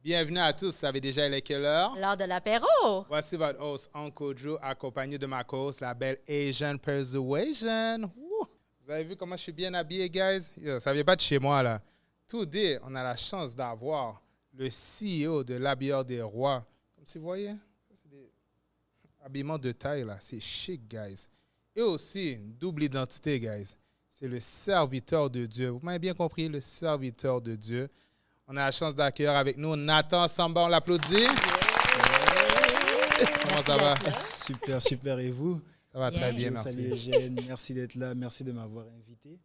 Bienvenue à tous. Ça avait déjà été quelle heure? L'heure de l'apéro. Voici votre host, Uncle Joe, accompagné de ma co-host, la belle Asian Persuasion. Woo! Vous avez vu comment je suis bien habillé, guys? Yo, ça vient pas de chez moi, là. Today, on a la chance d'avoir le CEO de l'habilleur des rois. Comme si vous voyez, ça, c'est des habillements de taille, là. C'est chic, guys. Et aussi, une double identité, guys. C'est le serviteur de Dieu. Vous m'avez bien compris, le serviteur de Dieu. On a la chance d'accueillir avec nous Nathan Samba. On l'applaudit. Comment ça va? Super, super. Et vous? Ça va très bien, merci. Salut Eugène, merci d'être là, merci de m'avoir invité.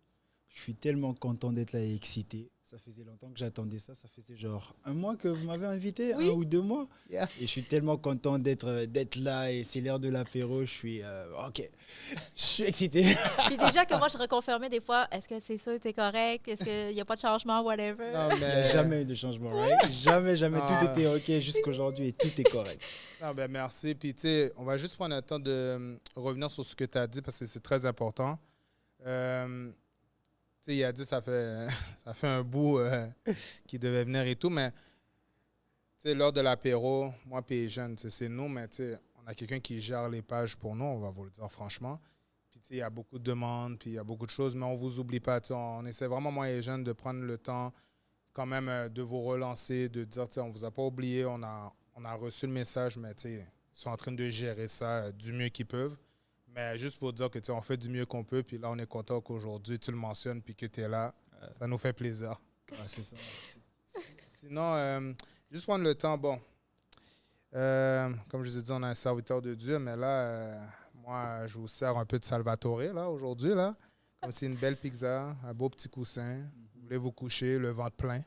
Je suis tellement content d'être là et excité. Ça faisait longtemps que j'attendais ça. Ça faisait genre 1 mois que vous m'avez invité, Oui. 1 ou 2 mois. Yeah. Et je suis tellement content d'être là et c'est l'heure de l'apéro. Je suis je suis excité. Puis déjà que moi, je reconfirmais des fois, est-ce que c'est ça, c'est correct? Est-ce qu'il n'y a pas de changement, whatever? Non, Il n'y a mais... jamais eu de changement, right? Jamais, jamais. Ah. Tout était OK jusqu'aujourd'hui et tout est correct. Non, ben merci. Puis, tu sais, on va juste prendre le temps de revenir sur ce que tu as dit parce que c'est très important. Tu sais, il a dit ça fait un bout qu'il devait venir et tout, mais tu sais, lors de l'apéro, moi et les jeunes, tu sais, c'est nous, mais tu sais, on a quelqu'un qui gère les pages pour nous, on va vous le dire franchement. Puis, tu sais, il y a beaucoup de demandes, puis il y a beaucoup de choses, mais on ne vous oublie pas. Tu sais, on essaie vraiment, moi et les jeunes, de prendre le temps quand même de vous relancer, de dire, tu sais, on ne vous a pas oublié, on a reçu le message, mais tu sais, ils sont en train de gérer ça du mieux qu'ils peuvent. Mais juste pour dire que tu sais, on fait du mieux qu'on peut, puis là, on est content qu'aujourd'hui, tu le mentionnes, puis que tu es là. Ça nous fait plaisir. Ah, c'est ça. Sinon, juste prendre le temps, bon. Comme je vous ai dit, on a un serviteur de Dieu, mais là, moi, je vous sers un peu de Salvatore, là, aujourd'hui, là. Comme c'est une belle pizza, un beau petit coussin. Vous voulez vous coucher, le ventre plein.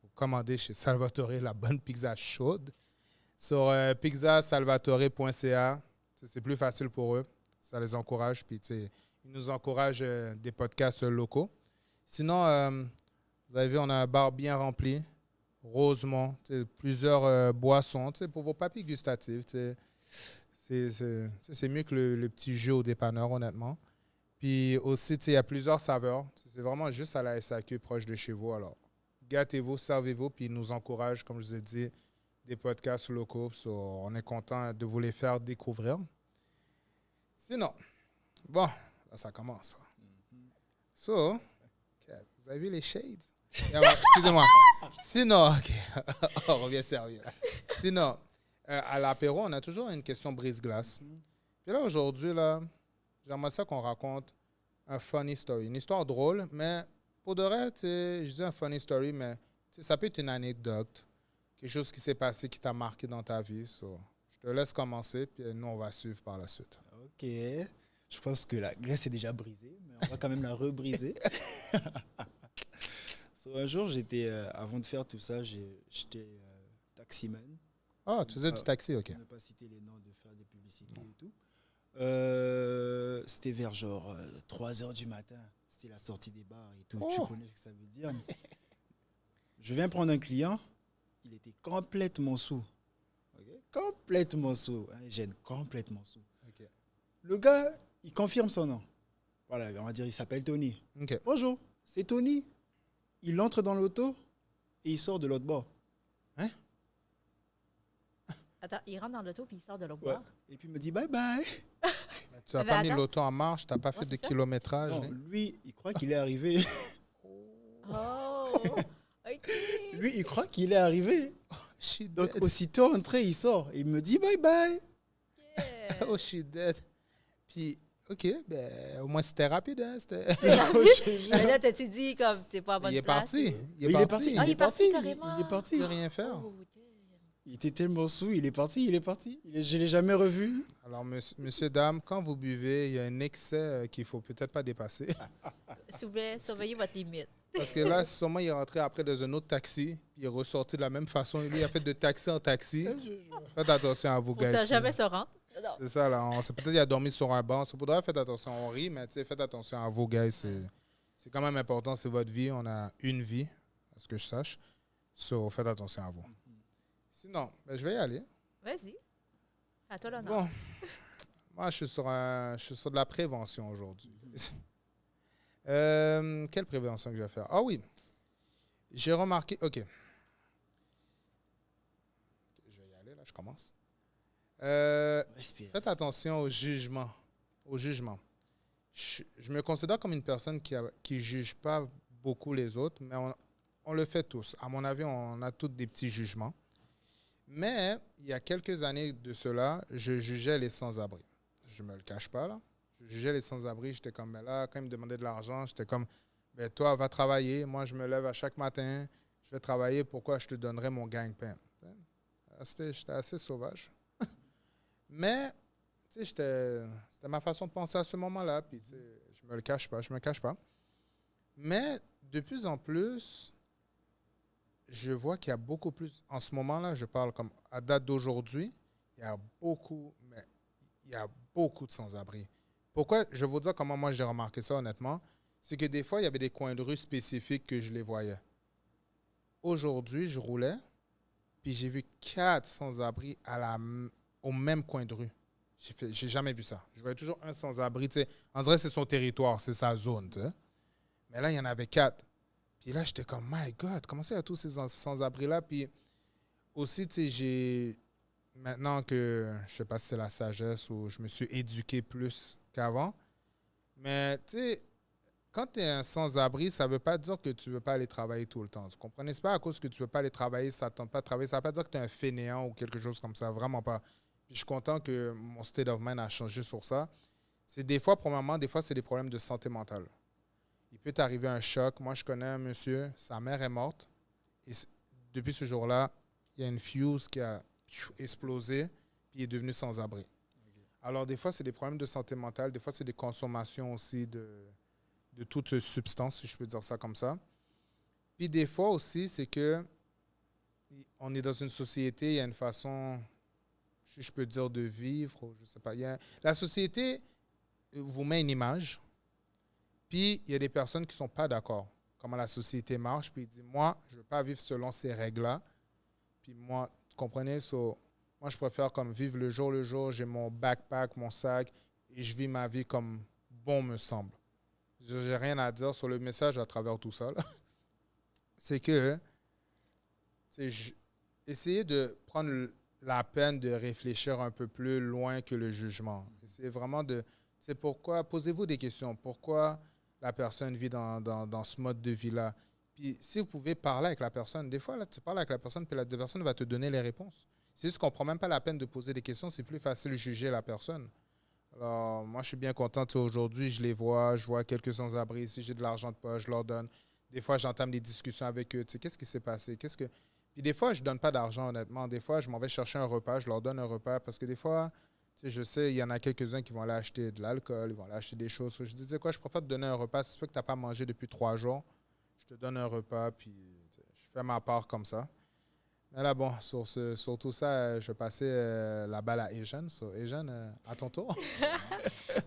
Vous commandez chez Salvatore la bonne pizza chaude. Sur pizzasalvatore.ca, c'est plus facile pour eux. Ça les encourage. Puis, ils nous encouragent des podcasts locaux. Sinon, vous avez vu, on a un bar bien rempli. Rosemont, plusieurs boissons pour vos papilles gustatives. C'est mieux que le petit jeu au dépanneur, honnêtement. Puis aussi, il y a plusieurs saveurs. C'est vraiment juste à la SAQ proche de chez vous. Alors, gâtez-vous, servez-vous, puis ils nous encouragent, comme je vous ai dit, des podcasts locaux. So, on est content de vous les faire découvrir. Sinon, bon, là, ça commence. So, okay, vous avez vu les shades? Excusez-moi. Sinon, OK. On revient sérieux. Sinon, à l'apéro, on a toujours une question brise-glace. Puis là, aujourd'hui, là, j'aimerais ça qu'on raconte un funny story. Une histoire drôle, mais pour de vrai, je dis un funny story, mais ça peut être une anecdote. Quelque chose qui s'est passé, qui t'a marqué dans ta vie. So, je te laisse commencer, puis nous, on va suivre par la suite. OK. Je pense que la glace est déjà brisée, mais on va quand même la rebriser. Un jour, avant de faire tout ça, j'étais taximan. Ah, tu faisais du taxi, OK. Je ne vais pas citer les noms, de faire des publicités et tout. C'était vers genre 3 heures du matin. C'était la sortie des bars et tout. Oh. Tu connais ce que ça veut dire. Je viens prendre un client. Il était complètement sous. Okay? Complètement sous. Gêne, complètement sous. OK. Le gars, il confirme son nom. Voilà, on va dire il s'appelle Tony. OK. Bonjour, c'est Tony. Il entre dans l'auto et il sort de l'autre bord. Hein? Attends, il rentre dans l'auto puis il sort de l'autre Ouais. bord. Et puis il me dit bye bye. Mais tu n'as Ben pas mis attends. l'auto en marche, tu n'as pas fait de c'est ça. kilométrage. Non, hein? lui, il croit qu'il est arrivé. Oh! OK. Lui, il croit qu'il est arrivé. She Donc, dead. aussitôt entré, il sort. Il me dit bye bye. Yeah. Oh, she dead. Puis, OK, ben, au moins c'était rapide. Hein? Mais là, t'as-tu dit comme t'es pas à bonne Il est place? parti. Il est parti. Ah, il est parti carrément. Il est parti. Il ne peut rien faire. Oh, damn. Il était tellement sous, il est parti. Je ne l'ai jamais revu. Alors, monsieur, dame, quand vous buvez, il y a un excès qu'il ne faut peut-être pas dépasser. S'il vous plaît, surveillez votre limite. Parce que là, sûrement, il est rentré après dans un autre taxi. Puis il est ressorti de la même façon. Lui, il a fait de taxi en taxi. Faites attention à vous, Faut guys. ça jamais se rendre. Non. C'est ça, là. Peut-être qu'il a dormi sur un banc. Ça faudrait faire attention. On rit, mais faites attention à vous, guys. C'est quand même important. C'est votre vie. On a une vie, à ce que je sache. So, faites attention à vous. Sinon, ben, je vais y aller. Vas-y. À toi l'honneur. Bon, moi, je suis sur de la prévention aujourd'hui. Quelle prévention que je vais faire? Ah oui, j'ai remarqué, OK. je commence. Respire. Faites attention au jugement. Au jugement. Je me considère comme une personne qui juge pas beaucoup les autres, mais on le fait tous. À mon avis, on a tous des petits jugements. Mais il y a quelques années de cela, je jugeais les sans-abri. Je ne me le cache pas, là. Je jugeais les sans-abri. J'étais comme, mais là, quand ils me demandaient de l'argent, j'étais comme, ben, toi, va travailler. Moi, je me lève à chaque matin. Je vais travailler. Pourquoi je te donnerais mon gagne-pain? J'étais assez sauvage. Mais, tu sais, c'était ma façon de penser à ce moment-là. Puis, tu sais, je me le cache pas. Je me cache pas. Mais, de plus en plus, je vois qu'il y a beaucoup plus. En ce moment-là, je parle comme à date d'aujourd'hui, il y a beaucoup, mais il y a beaucoup de sans-abri. Pourquoi? Je vais vous dire comment moi j'ai remarqué ça, honnêtement. C'est que des fois, il y avait des coins de rue spécifiques que je les voyais. Aujourd'hui, je roulais, puis j'ai vu 4 sans-abri au même coin de rue. J'ai jamais vu ça. Je voyais toujours un sans-abri. Tu sais, on dirait que c'est son territoire, c'est sa zone. Tu sais. Mais là, il y en avait 4. Puis là, j'étais comme, my God, comment ça, il y a tous ces sans-abri-là? Puis aussi, tu sais, maintenant que, je sais pas si c'est la sagesse ou je me suis éduqué plus qu'avant, mais tu sais, quand tu es un sans-abri, ça ne veut pas dire que tu ne veux pas aller travailler tout le temps. Tu comprenez? C'est pas à cause que tu ne veux pas aller travailler, ça ne tente pas de travailler. Ça ne veut pas dire que tu es un fainéant ou quelque chose comme ça. Vraiment pas. Puis je suis content que mon state of mind a changé sur ça. C'est des fois, premièrement, des fois, c'est des problèmes de santé mentale. Il peut t'arriver un choc. Moi, je connais un monsieur, sa mère est morte. Et depuis ce jour-là, il y a une fuse qui a explosé, puis il est devenu sans-abri. Alors, des fois, c'est des problèmes de santé mentale. Des fois, c'est des consommations aussi de toute substance, si je peux dire ça comme ça. Puis des fois aussi, c'est que on est dans une société, il y a une façon, si je peux dire, de vivre, ou je sais pas. La société vous met une image, puis il y a des personnes qui ne sont pas d'accord comment la société marche, puis ils disent, moi, je ne veux pas vivre selon ces règles-là. Puis moi, vous comprenez, moi, je préfère comme vivre le jour, j'ai mon backpack, mon sac, et je vis ma vie comme bon me semble. Je n'ai rien à dire sur le message à travers tout ça. C'est que essayez de prendre la peine de réfléchir un peu plus loin que le jugement. C'est vraiment c'est pourquoi, posez-vous des questions. Pourquoi la personne vit dans ce mode de vie-là? Puis si vous pouvez parler avec la personne, des fois, là, tu parles avec la personne, puis la personne va te donner les réponses. C'est juste qu'on ne prend même pas la peine de poser des questions, c'est plus facile de juger la personne. Alors, moi, je suis bien content. Aujourd'hui, je les vois. Je vois quelques sans-abri. Si j'ai de l'argent de poche, je leur donne. Des fois, j'entame des discussions avec eux. Tu sais, qu'est-ce qui s'est passé? Puis des fois, je ne donne pas d'argent, honnêtement. Des fois, je m'en vais chercher un repas. Je leur donne un repas parce que des fois, tu sais, je sais, il y en a quelques-uns qui vont aller acheter de l'alcool. Ils vont aller acheter des choses. Je disais quoi? Je préfère te donner un repas. Si c'est pas que tu n'as pas mangé depuis 3 jours, je te donne un repas. Puis tu sais, je fais ma part comme ça. Mais là, bon, sur tout ça, je vais passer la balle à Asian. So, Asian, à ton tour.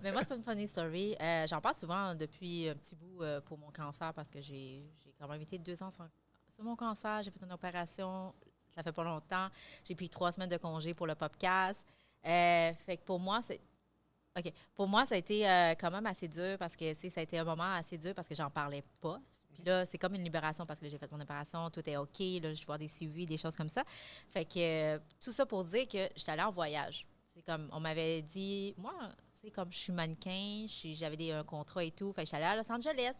Mais moi, c'est pas une funny story. J'en parle souvent depuis un petit bout pour mon cancer parce que j'ai quand même été 2 ans sur mon cancer. J'ai fait une opération, ça fait pas longtemps. J'ai pris 3 semaines de congé pour le podcast. Fait que pour moi, OK. Pour moi, ça a été quand même assez dur parce que ça a été un moment assez dur parce que j'en parlais pas. Puis là, c'est comme une libération parce que là, j'ai fait mon opération, tout est OK. Là, je vois des suivis, des choses comme ça. Fait que tout ça pour dire que j'étais allée en voyage. C'est comme, on m'avait dit, moi, tu sais, comme je suis mannequin, j'avais un contrat et tout. Fait que j'étais allée à Los Angeles.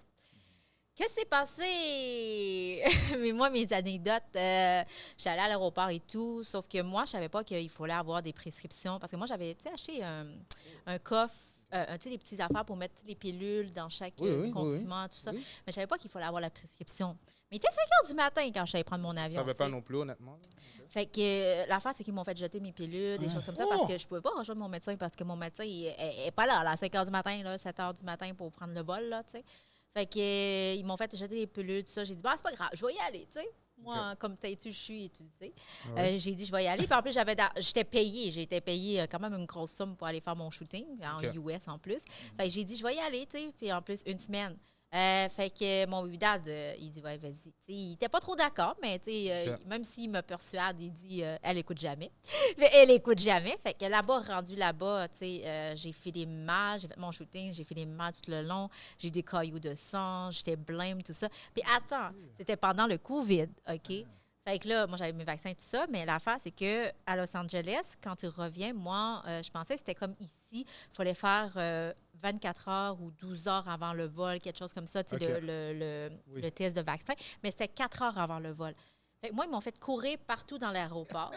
Qu'est-ce qui s'est passé? Mais moi, mes anecdotes, j'étais allée à l'aéroport et tout, sauf que moi, je savais pas qu'il fallait avoir des prescriptions. Parce que moi, j'avais acheté un coffre, tu sais, des petites affaires pour mettre les pilules dans chaque compartiment, tout ça. Oui. Mais je savais pas qu'il fallait avoir la prescription. Mais il était 5 heures du matin quand je suis allée prendre mon avion. Je savais pas non plus, honnêtement. Fait que l'affaire, c'est qu'ils m'ont fait jeter mes pilules, des choses comme ça, parce que je pouvais pas rejoindre mon médecin parce que mon médecin, il est pas là, à 5 heures du matin, là, 7 heures du matin pour prendre le bol, là, tu sais. Fait que ils m'ont fait jeter les pilules, tout ça. J'ai dit, bah, c'est pas grave, je vais y aller, tu sais. Moi, comme je suis, tu sais. J'ai dit, je vais y aller. Puis en plus, j'étais payée. J'ai été payée quand même une grosse somme pour aller faire mon shooting, en US en plus. Fait que j'ai dit, je vais y aller, tu sais. Puis en plus, 1 semaine. Fait que mon baby dad, il dit, ouais, vas-y. T'sais, il était pas trop d'accord, mais même s'il me persuade, il dit, elle écoute jamais. Elle écoute jamais. Fait que là-bas, rendu là-bas, j'ai fait des mal, j'ai fait mon shooting, j'ai fait des mal tout le long. J'ai des cailloux de sang, j'étais blême, tout ça. Puis attends, c'était pendant le COVID, OK? Fait que là, moi, j'avais mes vaccins et tout ça, mais l'affaire, c'est que à Los Angeles, quand tu reviens, moi, je pensais que c'était comme ici. Il fallait faire 24 heures ou 12 heures avant le vol, quelque chose comme ça, tu sais, OK. le test de vaccin. Mais c'était 4 heures avant le vol. Fait que moi, ils m'ont fait courir partout dans l'aéroport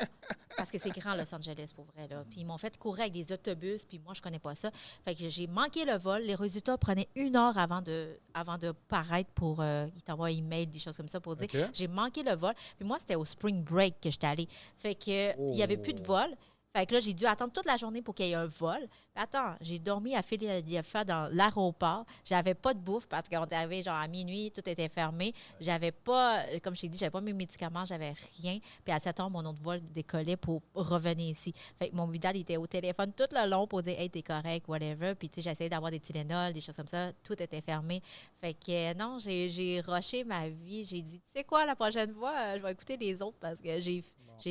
parce que c'est grand, Los Angeles, pour vrai. Là. Puis ils m'ont fait courir avec des autobus, puis moi, je connais pas ça. Fait que j'ai manqué le vol. Les résultats prenaient 1 heure avant de paraître pour... ils t'envoient un email, des choses comme ça pour dire OK. j'ai manqué le vol. Puis moi, c'était au spring break que j'étais allée. Fait que il n'y avait plus de Oh. vol. Fait que là, j'ai dû attendre toute la journée pour qu'il y ait un vol. Puis attends, j'ai dormi à Philadelphia dans l'aéroport. J'avais pas de bouffe parce qu'on est arrivé genre à minuit, tout était fermé. J'avais pas, comme je t'ai dit, j'avais pas mes médicaments, j'avais rien. Puis à 7 heures, mon autre vol décollait pour revenir ici. Fait que mon dad, il était au téléphone tout le long pour dire hey, t'es correct, whatever. Puis tu sais, j'essayais d'avoir des Tylenol, des choses comme ça. Tout était fermé. Fait que non, j'ai rushé ma vie. J'ai dit, tu sais quoi, la prochaine fois, je vais écouter les autres parce que j'ai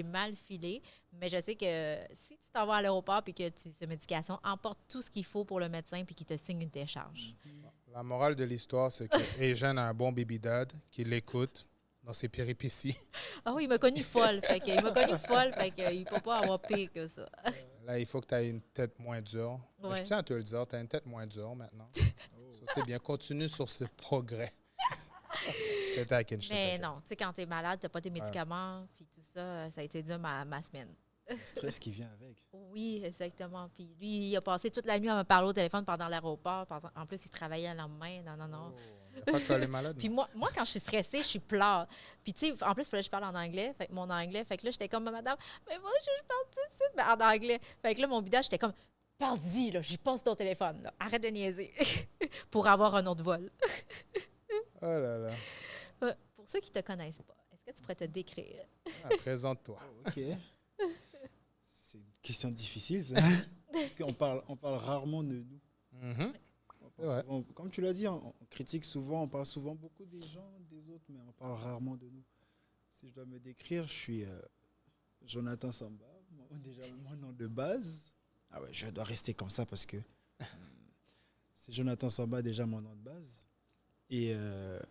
mal filé. Mais je sais que si tu t'en vas à l'aéroport et que tu ces médications, emporte tout ce qu'il faut pour le médecin puis qu'il te signe une décharge. La morale de l'histoire, c'est que Eugène a un bon baby dad qui l'écoute dans ses péripéties. Ah oui, il m'a connu folle. Fait que, il m'a connu folle. Fait que, il ne peut pas avoir pire que ça. Là, il faut que tu aies une tête moins dure. Ouais. Je tiens à te le dire, tu as une tête moins dure maintenant. Ça, c'est bien. Continue sur ce progrès. Je te taquine, je te Mais taquine. non, tu sais, quand tu es malade, tu n'as pas tes médicaments, puis tout ça, ça a été dur ma semaine. Le stress qui vient avec. Oui, exactement. Puis lui, il a passé toute la nuit à me parler au téléphone pendant l'aéroport. En plus, il travaillait le lendemain. Non, non, non. Oh, y a pas de aller malade. Puis non? moi, quand je suis stressée, je suis pleure. Puis, tu sais, en plus, il fallait que je parle en anglais. Fait que mon anglais, fait que là, j'étais comme, madame, mais moi, je parle tout de suite en anglais. Fait que là, mon bidage, j'étais comme, passe-y, là, j'y passe ton téléphone. Là. Arrête de niaiser pour avoir un autre vol. Oh là là. Pour ceux qui ne te connaissent pas, est-ce que tu pourrais te décrire? Ah, présente-toi. Oh, ok. C'est une question difficile, ça. Parce on parle rarement de nous. Mhm. On C'est vrai. parle souvent- comme tu l'as dit, on critique souvent, on parle souvent beaucoup des gens, des autres, mais on parle rarement de nous. Si je dois me décrire, je suis Jonathan Samba, déjà mon nom de base. Ah ouais, je dois rester comme ça parce que c'est Jonathan Samba, déjà mon nom de base. Et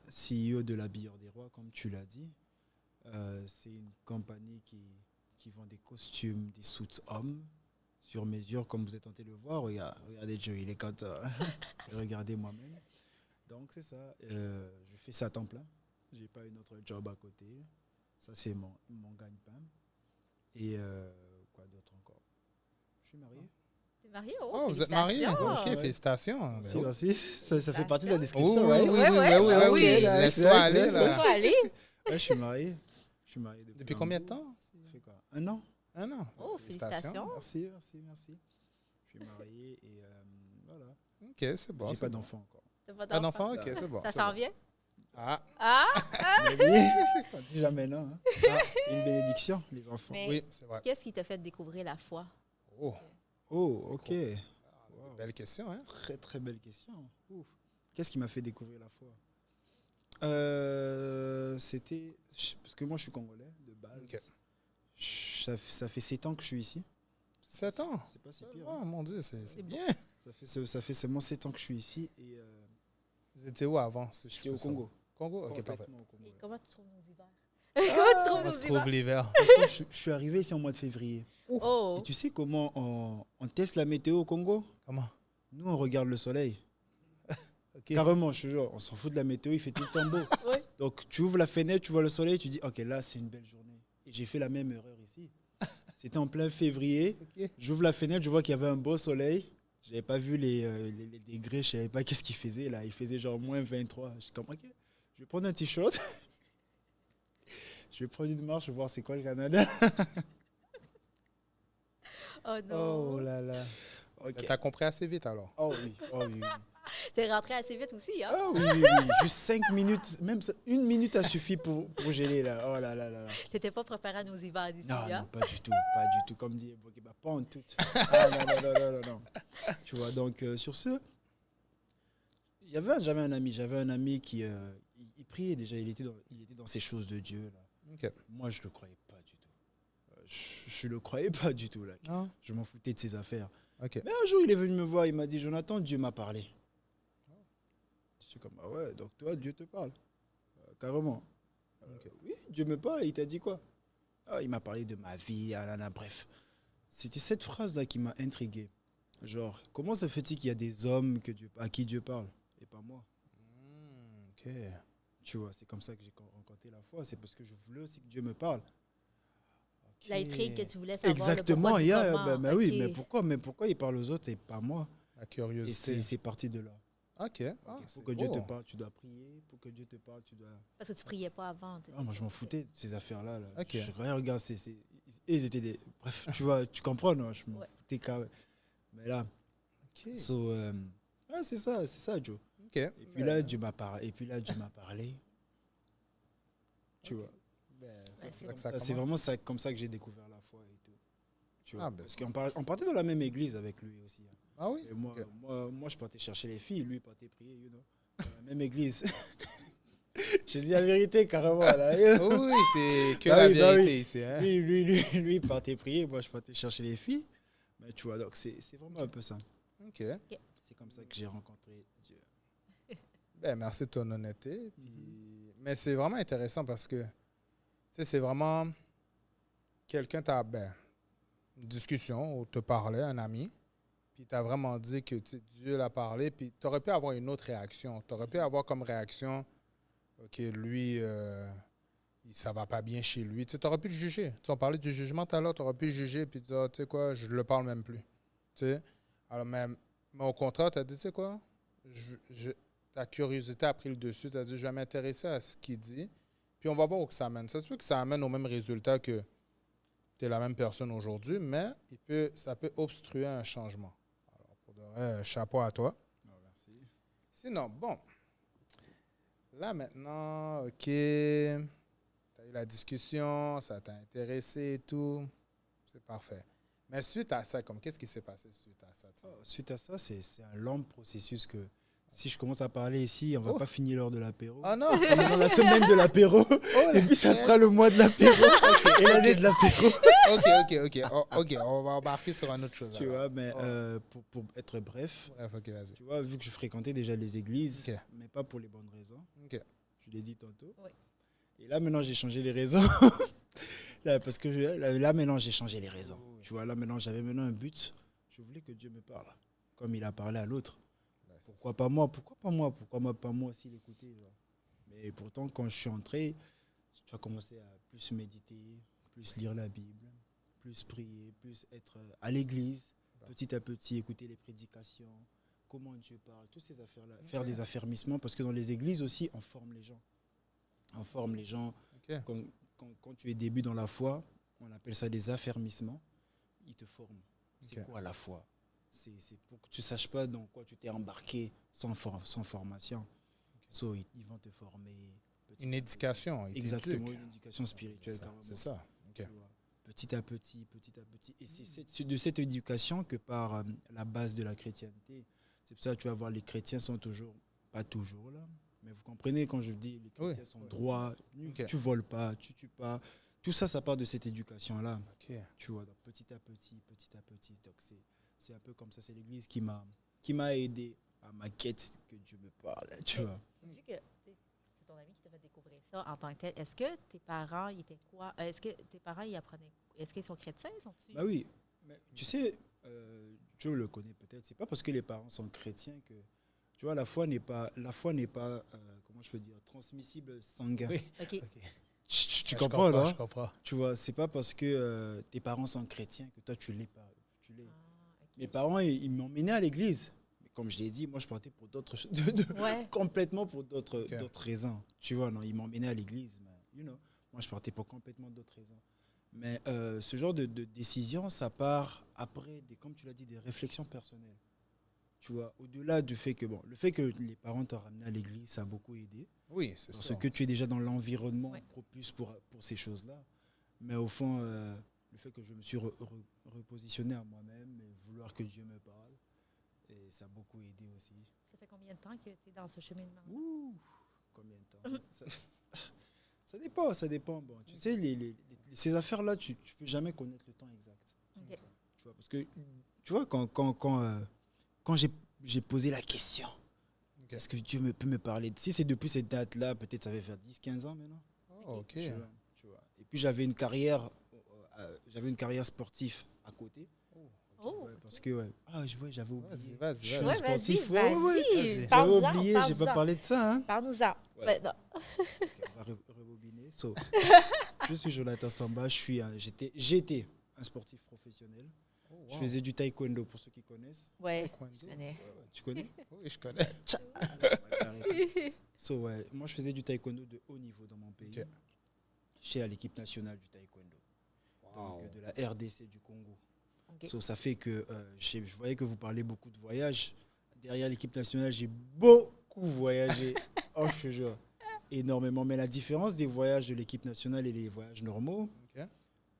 CEO de l'Habilleur des Rois, comme tu l'as dit. C'est une compagnie qui vend des costumes, des suits hommes sur mesure, comme vous êtes tenté de le voir. Regardez Joe, il est content. Regardez moi-même. Donc c'est ça. Je fais ça à temps plein. J'ai pas une autre job à côté. Ça c'est mon gagne-pain. Et quoi d'autre encore? Je suis marié. Tu es marié? Oh, vous êtes mariés? félicitations! OK, Ouais. félicitations. Merci, merci. Ça fait partie de la Oh, description, oui, ouais. oui, oui, Ouais, oui, ouais. oui, oui, Ah oui. oui. Laisse-toi Ouais, aller, c'est- là. Faut aller. Ouais, je suis marié. Je suis marié Depuis un combien de bout. temps? Ça fait quoi? Un an. Un an. Oh, félicitations. Merci, merci, merci. Je suis marié et voilà. OK, c'est bon. J'ai c'est pas bon. d'enfant encore. T'as pas Pas d'enfant? d'enfant? OK, c'est bon. Ça c'est s'en bon. vient? Ah, Ah! Mais oui, on dit jamais non. Hein. C'est une bénédiction, les enfants. Mais oui, c'est vrai. qu'est-ce qui t'a fait découvrir la foi? Oh, Oh, ok. Wow. belle question, hein? Très, très belle question. Ouf. Qu'est-ce qui m'a fait découvrir la foi? C'était... Parce que moi, je suis congolais, de base. Ok. Ça fait 7 ans que je suis ici. 7 ans. C'est pas si pire. Oh hein. mon Dieu, c'est C'est bien. Ça fait seulement 7 ans que je suis ici et Vous étiez où avant? si je j'étais peux au savoir? Congo. Congo? OK, parfait. Complètement au Congo. Et comment tu trouves nos hivers? Comment tu trouves On nos se hivers? trouve l'hiver. Je suis arrivé ici en mois de février. Oh! Et tu sais comment on teste la météo au Congo? Comment? Nous, on regarde le soleil. OK. Carrément, je te jure, on s'en fout de la météo, il fait tout le temps beau. Ouais. Donc, tu ouvres la fenêtre, tu vois le soleil, tu dis, OK, là, c'est une belle journée. Et j'ai fait la même erreur ici. C'était en plein février. OK. J'ouvre la fenêtre, je vois qu'il y avait un beau soleil. Je n'avais pas vu les degrés, je ne savais pas qu'est-ce qu'il faisait là. Il faisait genre moins 23. Je suis comme, OK, je vais prendre un t-shirt. Je vais prendre une marche, voir c'est quoi le Canada. Oh non! Oh là là. OK. T'as compris assez vite alors. Oh oui, oh oui. Oui. T'es rentré assez vite aussi, hein? Ah oui, oui, oui. Juste 5 minutes, même ça, 1 minute a suffi pour geler là. Oh là là là là. T'étais pas préparé à nos hivers d'ici, Non, hein? non, pas du tout, pas du tout. Comme dit Bokéba, pas en tout. Ah non, non, non, non, non, non. Tu vois, donc sur ce, j'avais un ami qui il priait déjà, il était dans ces choses de Dieu là. OK. Moi, je le croyais pas du tout. Je le croyais pas du tout là. Non? Je m'en foutais de ses affaires. OK. Mais un jour, il est venu me voir, il m'a dit, Jonathan, Dieu m'a parlé. Je suis comme, ah ouais, donc toi, Dieu te parle. Carrément. Oui, Dieu me parle, il t'a dit quoi? Ah, il m'a parlé de ma vie, bref. C'était cette phrase-là qui m'a intrigué. Genre, comment se fait-il qu'il y a des hommes à qui Dieu parle et pas moi? OK. Tu vois, c'est comme ça que j'ai rencontré la foi. C'est parce que je voulais aussi que Dieu me parle. L'intrigue que tu voulais savoir. Exactement, le pourquoi du comment. oui, OK. mais pourquoi il parle aux autres et pas moi? La Et curiosité. c'est parti de là. OK. Ah, Pour c'est que Dieu te beau. parle, tu dois prier. Pour que Dieu te parle, tu dois... Parce que tu priais pas avant. Ah, moi, je m'en foutais de ces affaires-là. Là. Ok. Regarde, ils étaient des... Bref, tu vois, tu comprends, non? Je m'en Ouais. foutais quand même. Mais là, OK. ouais, c'est ça, Joe. OK. Et puis là, Dieu m'a parlé. Tu vois. c'est là que C'est commence. vraiment comme ça que j'ai découvert la foi et tout. Tu vois. Ah, ben. Parce qu'on partait dans la même église avec lui aussi. Hein. Ah oui? Et moi, Ok. moi, je partais chercher les filles, lui, il partait prier, you know. Dans la même église. Je dis la vérité, carrément. Là. Oui, c'est que Bah la oui, bah vérité oui. ici. Hein? Lui, il partait prier, moi, je partais chercher les filles. Mais tu vois, donc c'est vraiment un peu ça. OK. C'est comme ça que j'ai rencontré Dieu. Ben, merci de ton honnêteté. Mais c'est vraiment intéressant parce que, tu sais, c'est vraiment quelqu'un t'a, une discussion où te parlait, un ami, puis t'as vraiment dit que tu sais, Dieu l'a parlé, puis tu aurais pu avoir une autre réaction. Tu aurais pu avoir comme réaction, OK, lui, ça va pas bien chez lui. Tu aurais pu le juger. Tu sais, on parlait du jugement tout à l'heure, tu aurais pu le juger puis dire, ah, tu sais quoi, je le parle même plus. Tu sais? Alors, mais au contraire, tu as dit, tu sais quoi, ta curiosité a pris le dessus. Tu as dit, je vais m'intéresser à ce qu'il dit. Puis on va voir où que ça amène. Ça se peut que ça amène au même résultat que tu es la même personne aujourd'hui, mais ça peut obstruer un changement. Alors, pour de vrai, chapeau à toi. Oh, merci. Sinon, bon. Là, maintenant, OK. Tu as eu la discussion, ça t'a intéressé et tout. C'est parfait. Mais suite à ça, qu'est-ce qui s'est passé suite à ça? Suite à ça, c'est un long processus que si je commence à parler ici, on va pas finir l'heure de l'apéro. Ah non! Ça sera maintenant la semaine de l'apéro. Oh, Et puis ça sera le mois de l'apéro. Et l'année de l'apéro. OK, on va embarquer sur une autre chose. Tu alors. vois, mais pour être bref, Bref, OK, vas-y. tu vois, vu que je fréquentais déjà les églises, OK. mais pas pour les bonnes raisons, OK. je l'ai dit tantôt. Oui. Et là, maintenant, j'ai changé les raisons. Là, parce que là, maintenant, j'ai changé les raisons. Tu vois, là, maintenant, j'avais maintenant un but. Je voulais que Dieu me parle, comme il a parlé à l'autre. Pourquoi pas moi? Pourquoi pas moi? Pourquoi pas moi aussi l'écouter? Mais pourtant, quand je suis entré, tu as commencé à plus méditer, plus lire la Bible, plus prier, plus être à l'église, petit à petit écouter les prédications, comment Dieu parle, toutes ces affaires-là. Okay. Faire des affermissements, parce que dans les églises aussi, on forme les gens. On forme les gens. Okay. Quand tu es début dans la foi, on appelle ça des affermissements. Ils te forment. C'est quoi la foi? C'est pour que tu ne saches pas dans quoi tu t'es embarqué sans formation. So, ils vont te former. Une éducation. Exactement, une éducation spirituelle. C'est ça. Okay. Petit à petit. Et c'est de cette éducation que part la base de la chrétienté. C'est pour ça que tu vas voir, les chrétiens sont toujours, pas toujours là, mais vous comprenez quand je dis les chrétiens sont droits, tu voles pas, tu tues pas. Tout ça, ça part de cette éducation-là. Okay. Tu vois, donc petit à petit. Donc c'est un peu comme ça, c'est l'Église qui m'a aidé à ma quête que Dieu me parle, tu vois. Vu que c'est ton ami qui t'a fait découvrir ça en tant que tel, est-ce que tes parents, ils étaient quoi? Est-ce que tes parents, ils apprenaient? Est-ce qu'ils sont chrétiens? Bah oui, mais tu sais, Joe le connaît peut-être, c'est pas parce que les parents sont chrétiens que, tu vois, la foi n'est pas comment je peux dire, transmissible sanguin. Oui. Okay. Tu comprends, là? Je comprends. Tu vois, c'est pas parce que tes parents sont chrétiens que toi, tu l'es pas. Mes parents, ils m'ont emmené à l'église. Mais comme je l'ai dit, moi, je partais pour d'autres choses. Complètement pour d'autres raisons. Tu vois, non, ils m'ont emmené à l'église. Mais, moi, je partais pour complètement d'autres raisons. Mais ce genre de décision, ça part après, comme tu l'as dit, des réflexions personnelles. Tu vois, au-delà du fait que, le fait que les parents t'ont ramené à l'église, ça a beaucoup aidé. Oui, c'est ça. Parce que tu es déjà dans l'environnement propice pour ces choses-là. Mais au fond, le fait que je me suis repositionné à moi-même et vouloir que Dieu me parle, et ça a beaucoup aidé aussi. Ça fait combien de temps que tu es dans ce cheminement? Combien de temps? Ça dépend. Bon, tu sais, ces affaires-là, tu ne peux jamais connaître le temps exact. Okay. Tu vois, parce que, tu vois, quand j'ai posé la question, est-ce que Dieu peut me parler? Si c'est depuis cette date-là, peut-être ça va faire 10, 15 ans maintenant. Oh, OK. Tu vois. Et puis j'avais une carrière sportive à côté. Oh, Ouais, parce que j'avais oublié. Vas-y. Je suis ouais, sportif. vas-y. J'avais Parle-en, oublié, j'ai pas parlé de ça. Hein. Parle-nous-en. Ouais. Maintenant. Ok, on va rebobiner. So, je suis Jonathan Samba. J'étais un sportif professionnel. Oh, wow. Je faisais du taekwondo pour ceux qui connaissent. Ouais, Taekwondo. je connais. Tu connais? Oui, je connais. Moi, je faisais du taekwondo de haut niveau dans mon pays. Ok. J'étais à l'équipe nationale du taekwondo. Wow. Donc, de la RDC du Congo. OK. So, ça fait que je voyais que vous parlez beaucoup de voyages. Derrière l'équipe nationale, j'ai beaucoup voyagé. Oh, je te jure. Énormément. Mais la différence des voyages de l'équipe nationale et les voyages normaux, OK.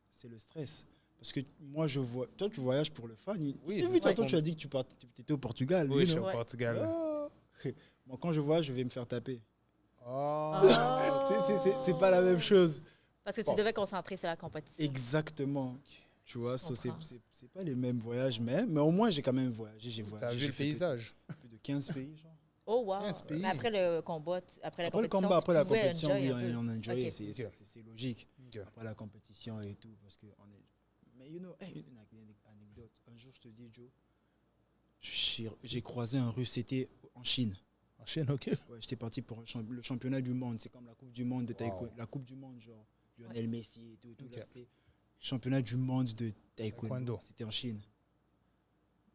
c'est le stress. Parce que moi, toi, tu voyages pour le fun. Oui, Mais c'est ça. toi, tu as dit que tu étais au Portugal. Oui, je suis non? au Ouais. Portugal. Oh. Moi, quand je voyage, je vais me faire taper. Oh. C'est pas la même chose. Parce que tu Bon. devais concentrer sur la compétition. Exactement. Tu vois, Je comprends. c'est pas les mêmes voyages, mais au moins, j'ai quand même voyagé. J'ai T'as voyagé. vu j'ai le fait paysage? plus de 15 pays, genre. Oh, wow. 15 pays. Mais après le combat, après la Après le compétition, combat, après la tu pouvais compétition, enjoy oui, un peu. on a enjoyé. Ok. C'est logique. OK. Après la compétition et tout, parce que on est. Mais une anecdote. Un jour, je te dis, Joe, j'ai croisé un Russe. C'était en Chine. En Chine, OK. Ouais, j'étais parti pour le championnat du monde. C'est comme la Coupe du monde de taekwondo. Wow. La Coupe du monde, genre Lionel Messi et tout. Ok. Là, c'était le championnat du monde de taekwondo. Taekwondo. C'était en Chine.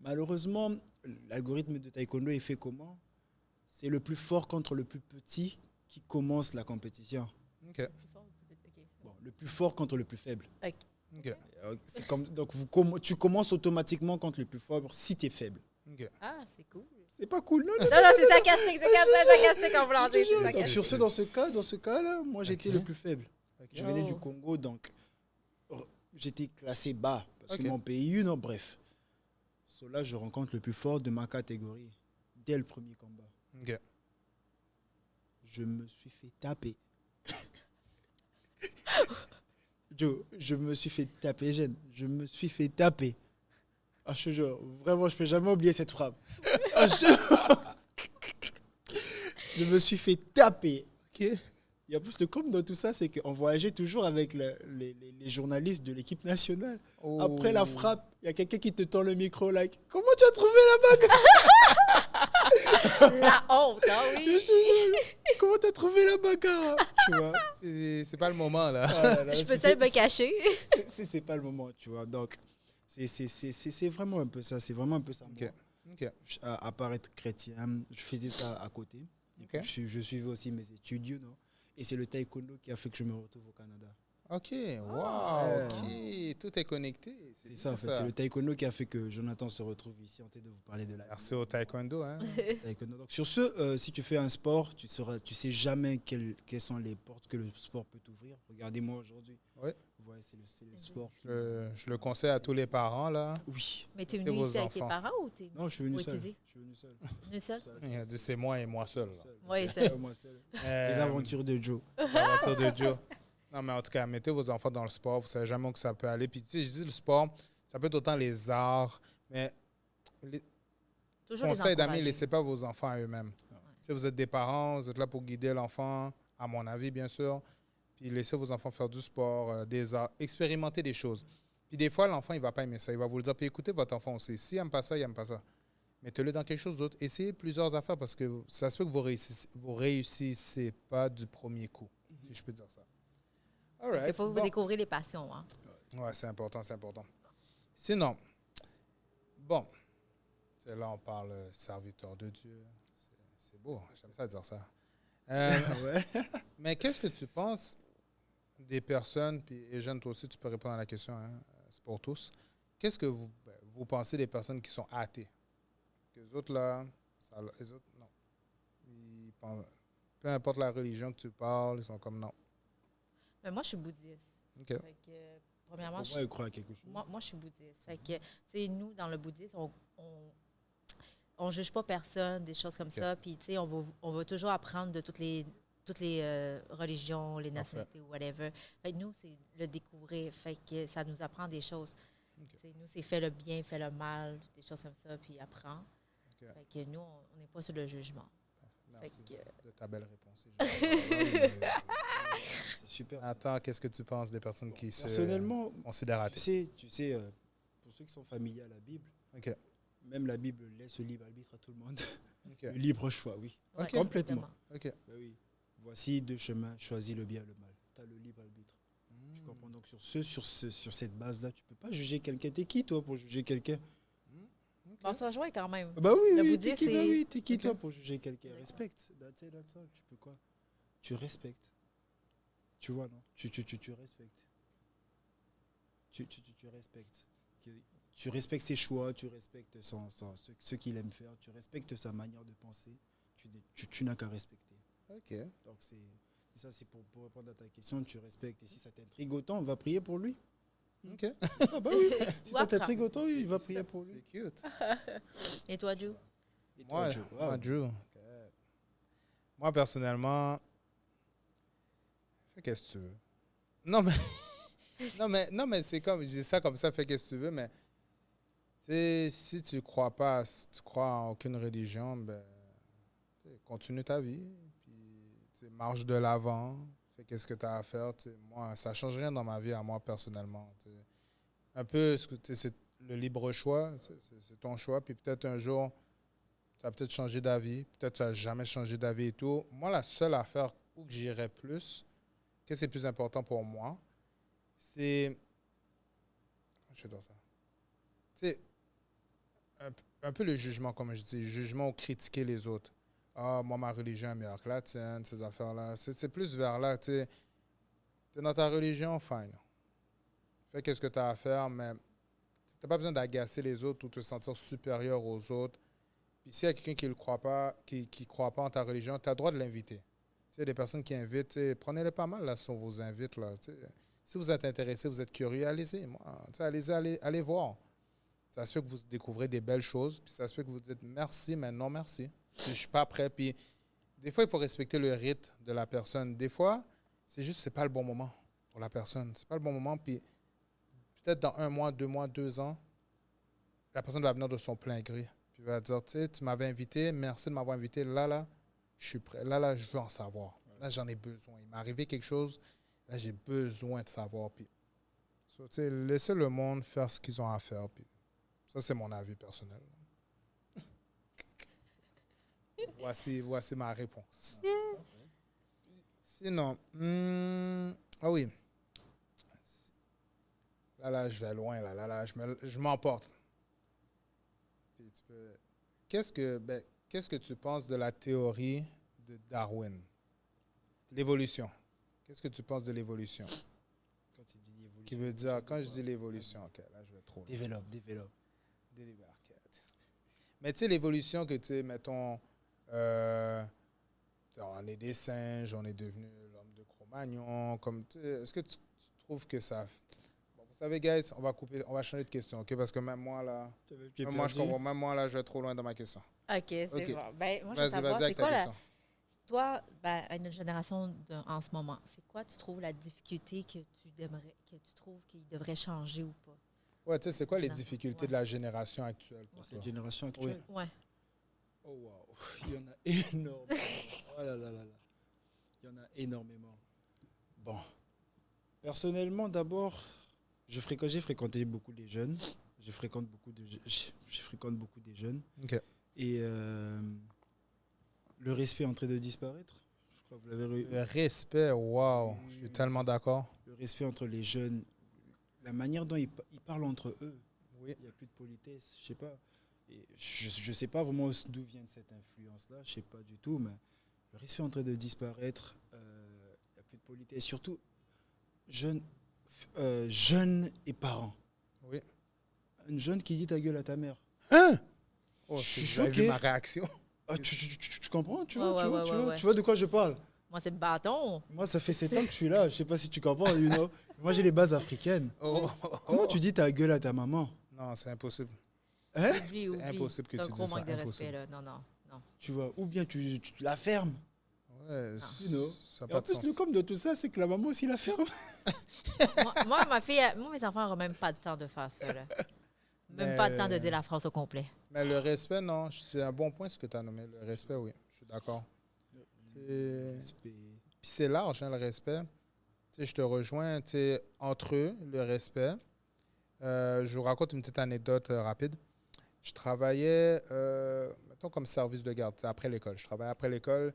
Malheureusement, l'algorithme de taekwondo est fait comment? C'est le plus fort contre le plus petit qui commence la compétition. OK. Plus fort, plus petit. OK, c'est Bon, le plus fort contre le plus faible. OK. C'est comme, donc tu commences automatiquement contre le plus fort si tu es faible. OK. Ah, c'est cool. C'est pas cool, non? Non, c'est sarcastique, c'est sarcastique en blanc. C'est Donc, sarcastique. sur ce, dans ce cas-là, moi j'étais le plus faible. OK. Je venais du Oh. Congo, donc j'étais classé bas parce Ok. que mon pays, non, bref. So, là, je rencontre le plus fort de ma catégorie dès le premier combat. OK. Je me suis fait taper. Joe, je me suis fait taper, jeune. Je me suis fait taper. Ah, je te jure, vraiment, je ne peux jamais oublier cette frappe. Ah, je me suis fait taper. OK. Et en plus, le comble dans tout ça, c'est qu'on voyageait toujours avec les journalistes de l'équipe nationale. Oh. Après la frappe, il y a quelqu'un qui te tend le micro, like, comment tu as trouvé la bagarre? La honte, ah oui. Comment tu as trouvé la bagarre? Tu vois? C'est pas le moment, là. Ah là là, Je peux seul me cacher. c'est pas le moment, tu vois. Donc, c'est vraiment un peu ça. C'est vraiment un peu ça. OK. Moi. OK. À part être chrétien, je faisais ça à côté. Et puis, OK. je suivais aussi mes études, you know. Et c'est le taekwondo qui a fait que je me retrouve au Canada. OK. Wow. Ah. OK. Tout est connecté. C'est ça, en bien fait. C'est le taekwondo qui a fait que Jonathan se retrouve ici en train de vous parler de la Merci au taekwondo, hein. taekwondo. Donc, sur ce, si tu fais un sport, tu sais jamais quelles sont les portes que le sport peut t'ouvrir. Regardez-moi aujourd'hui. Ouais. Ouais, c'est le sport. Je le conseille à tous les parents, là. Oui. Mais t'es C'est venu vos ici avec tes enfants. parents ou t'es Non, je suis venu Oui, seul. tu dis. Je suis venu seul. venu seul? Il a dit c'est moi et moi seul. là. Oui, seul. seul. Moi seul. Euh, Les aventures de Joe. Les aventures de Joe. Non, mais en tout cas, mettez vos enfants dans le sport. Vous savez jamais où que ça peut aller. Puis, tu sais, je dis le sport, ça peut être autant les arts, mais les Toujours les conseils d'amis, encourager. laissez pas vos enfants à eux-mêmes. Si vous êtes des parents, vous êtes là pour guider l'enfant, à mon avis, bien sûr. Puis, laissez vos enfants faire du sport, des arts, expérimenter des choses. Puis, des fois, l'enfant, il va pas aimer ça. Il va vous le dire. Puis, écoutez votre enfant aussi. S'il n'aime pas ça, il n'aime pas ça. Mettez-le dans quelque chose d'autre. Essayez plusieurs affaires parce que ça se peut que vous réussissez pas du premier coup, si je peux dire ça. All Il right. faut Bon. vous découvrir les passions. Hein. Ouais, c'est important, c'est important. Sinon, bon, c'est là on parle serviteur de Dieu. C'est beau, j'aime ça dire ça. Ouais. Mais qu'est-ce que tu penses des personnes, puis et Jeanne, toi aussi, tu peux répondre à la question, hein, c'est pour tous. Qu'est-ce que vous pensez des personnes qui sont athées? Que les autres, là, les autres, non. Ils pensent, peu importe la religion que tu parles, ils sont comme non. Mais moi, je suis bouddhiste. OK. Fait que, premièrement, Pour moi, il croit à quelque chose. moi, je suis bouddhiste. Fait que, tu sais, nous, dans le bouddhisme, on juge pas personne, des choses comme ça. Puis, tu sais, on va toujours apprendre de toutes les religions, les nationalités ou whatever. Fait que nous, c'est le découvrir. Fait que ça nous apprend des choses. Tu sais, nous, c'est fais le bien, fais le mal, des choses comme ça, puis apprends. OK. Fait que nous, on n'est pas sur le jugement. Merci Fait que, de ta belle réponse. C'est super. ça. Attends, qu'est-ce que tu penses des personnes qui se Personnellement, considèrent athées? tu sais pour ceux qui sont familiers à la Bible, OK. même la Bible laisse le libre arbitre à tout le monde. OK. Le libre choix, oui. ouais, Complètement. exactement. OK. Ben oui. Voici deux chemins, choisis le bien et le mal. Tu as le libre arbitre. Tu comprends? Donc sur cette base-là, tu peux pas juger quelqu'un. T'es qui toi pour juger quelqu'un? On se rejoint quand même. Bah oui, Le oui, bouddhisme, t'es qui, bah c'est- oui, t'es qui Ok. toi pour juger quelqu'un? D'accord. Respecte. That's it, that's all. Tu peux quoi? Tu respectes. Tu vois, non? Tu respectes. Tu respectes. Tu respectes ses choix, tu respectes ce qu'il aime faire, tu respectes sa manière de penser. Tu n'as qu'à respecter. OK. Donc ça, c'est pour répondre à ta question, tu respectes. Et si ça t'intrigue autant, on va prier pour lui. OK. Ah bah oui, si Ou ça apprendre. t'intrigue autant, oui, il va prier pour lui. C'est cute. Et toi, Joe? Et toi, Moi, Joe, moi, wow. Drew. Moi, personnellement, fais qu'est-ce que tu veux. Non, mais, non, mais c'est comme, je dis ça comme ça, fais qu'est-ce que tu veux, mais tu sais, si tu crois pas, si tu crois en aucune religion, ben, tu sais, continue ta vie, puis tu sais, marche de l'avant, fais qu'est-ce que tu as à faire. Tu sais. Moi, ça change rien dans ma vie à moi personnellement. Tu sais. Un peu, tu sais, c'est le libre choix, tu sais, c'est ton choix, puis peut-être un jour, tu as peut-être changé d'avis, peut-être tu n'as jamais changé d'avis et tout. Moi, la seule affaire où que j'irais plus, qu'est-ce que c'est plus important pour moi, c'est. Je vais dire ça. Tu sais, un peu le jugement, comme je dis, le jugement ou critiquer les autres. Ah, moi, ma religion est meilleure que la tienne, ces affaires-là. C'est plus vers là, tu sais. Tu es dans ta religion, fine. Fais qu'est-ce que tu as à faire, mais tu n'as pas besoin d'agacer les autres ou te sentir supérieur aux autres. Puis s'il y a quelqu'un qui ne croit pas, qui croit pas en ta religion, tu as le droit de l'inviter. Tu sais, des personnes qui invitent, tu sais, prenez-les pas mal là, si on vous invite. Là, tu sais. Si vous êtes intéressé, vous êtes curieux, allez-y. Moi, tu sais, allez voir. Ça se fait que vous découvrez des belles choses, puis ça se fait que vous dites merci, mais non merci. Je ne suis pas prêt. Puis des fois, il faut respecter le rythme de la personne. Des fois, c'est juste que ce n'est pas le bon moment pour la personne. C'est pas le bon moment, puis peut-être dans 1 mois, 2 mois, 2 ans, la personne va venir de son plein gré. Puis il va dire, tu sais, tu m'avais invité, merci de m'avoir invité. Là, je suis prêt. Là, je veux en savoir. Là, j'en ai besoin. Il m'est arrivé quelque chose, là, j'ai besoin de savoir. Puis, tu sais, laissez le monde faire ce qu'ils ont à faire. Puis, ça, c'est mon avis personnel. Voici ma réponse. Sinon, ah oui. Là, je vais loin. Là, je m'emporte. Puis qu'est-ce que tu penses de la théorie de Darwin? L'évolution. Qu'est-ce que tu penses de l'évolution? Quand tu dis l'évolution, Qui veut dire, quand je dis l'évolution, ok, là, je vais trop loin. développe. Débarquette. Mais tu sais, l'évolution que tu sais, mettons, on est des singes, on est devenu l'homme de Cro-Magnon, comme, est-ce que tu trouves que ça... Bon, vous savez, guys, on va changer de question, ok? Parce que même moi, là, je comprends, même moi, là, je vais trop loin dans ma question. OK, c'est OK. bon. Ben, moi, je veux Vas-y, savoir, vas-y c'est avec ta quoi question. toi, ben, à notre génération en ce moment, c'est quoi tu trouves la difficulté que tu trouves qu'il devrait changer ou pas? Ouais, tu sais, c'est quoi les Ouais. difficultés de la génération actuelle pour Cette toi? génération actuelle. Ouais. Oh wow, il y en a énormément. Oh là là là là. Il y en a énormément. Bon. Personnellement, d'abord, j'ai fréquenté beaucoup des jeunes. Je fréquente beaucoup des jeunes. OK. Et le respect est en train de disparaître. Je crois que vous l'avez Le respect, wow, je suis tellement d'accord. Le respect entre les jeunes, la manière dont ils parlent entre eux. Oui. Il n'y a plus de politesse, je sais pas. Et je sais pas vraiment d'où vient cette influence-là, je sais pas du tout, mais le respect est en train de disparaître. Il n'y a plus de politesse, surtout jeunes et parents. Oui. Un jeune qui dit ta gueule à ta mère. Hein? Oh, Je suis vous avez vu choqué. ma réaction. Ah, tu comprends, tu Ouais, vois, ouais. tu vois de quoi je parle. Moi, c'est le bâton. Moi, ça fait 7 ans que je suis là, je sais pas si tu comprends, you know. Moi, j'ai les bases africaines. Comment tu dis ta gueule à ta maman? Non, c'est impossible. Hein? Oublie. impossible que c'est un tu gros dises ça, manque de impossible. respect, là. Non. Tu vois, ou bien tu la fermes. Ouais, You know. ça n'a Et pas en de plus, sens. le com de tout ça, c'est que la maman aussi la ferme. moi, mes enfants n'auront même pas le temps de faire ça, là. Même pas le temps de dire la phrase au complet. Mais le respect, non, c'est un bon point ce que tu as nommé. Le respect, oui, je suis d'accord. Respect. Puis c'est large, hein, le respect. Tu sais, je te rejoins, tu sais, entre eux, le respect. Je vous raconte une petite anecdote rapide. Je travaillais, mettons, comme service de garde, tu sais, après l'école. Je travaillais après l'école.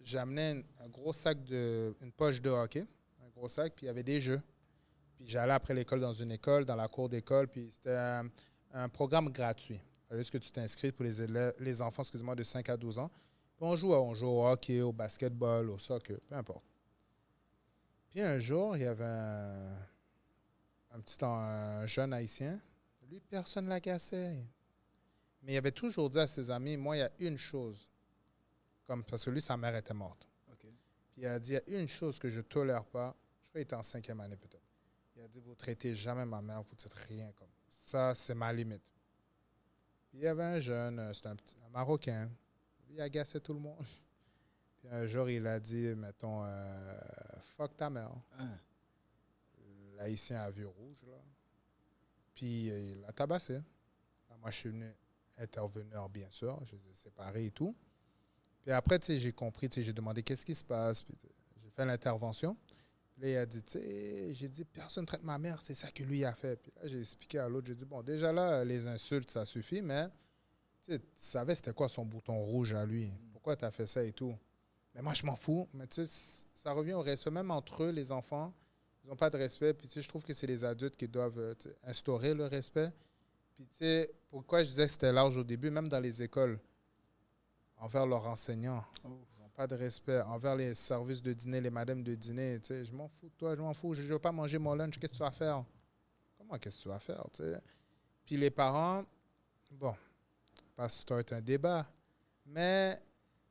J'amenais un gros sac une poche de hockey, un gros sac, puis il y avait des jeux. Puis j'allais après l'école dans une école, dans la cour d'école, puis c'était un programme gratuit. Il fallait juste que tu t'inscrives pour les enfants, excusez-moi, de 5 à 12 ans. Puis on jouait au hockey, au basketball, au soccer, peu importe. Puis un jour, il y avait un jeune haïtien. Lui, personne ne l'agaçait. Mais il avait toujours dit à ses amis, moi, il y a une chose, parce que lui, sa mère était morte. Ok. Puis il a dit, il y a une chose que je ne tolère pas. Je crois qu'il était en 5e année peut-être. Il a dit, vous ne traitez jamais ma mère, vous ne dites rien comme ça. C'est ma limite. Puis il y avait un jeune, c'était un Marocain. Il agaçait tout le monde. Puis un jour, il a dit, mettons, fuck ta mère. Ah. L'haïtien a vu rouge, là. Puis il l'a tabassé. Là, moi, je suis venu intervenir, bien sûr. Je les ai séparés et tout. Puis après, tu sais, j'ai compris, tu sais, j'ai demandé qu'est-ce qui se passe. Puis j'ai fait l'intervention. Puis là, il a dit, tu sais, j'ai dit, personne ne traite ma mère, c'est ça que lui a fait. Puis là, j'ai expliqué à l'autre, j'ai dit, bon, déjà là, les insultes, ça suffit, mais tu savais c'était quoi son bouton rouge à lui. Pourquoi tu as fait ça et tout. Mais moi, je m'en fous. Mais tu sais, ça revient au respect. Même entre eux, les enfants, ils n'ont pas de respect. Puis tu sais, je trouve que c'est les adultes qui doivent instaurer le respect. Puis tu sais, pourquoi je disais que c'était large au début, même dans les écoles, envers leurs enseignants. Oh. Ils n'ont pas de respect. Envers les services de dîner, les madames de dîner, tu sais, je m'en fous de toi, je m'en fous. Je ne veux pas manger mon lunch. Qu'est-ce que tu vas faire? Comment qu'est-ce que tu vas faire, tu sais? Puis les parents, bon, pas start un débat, mais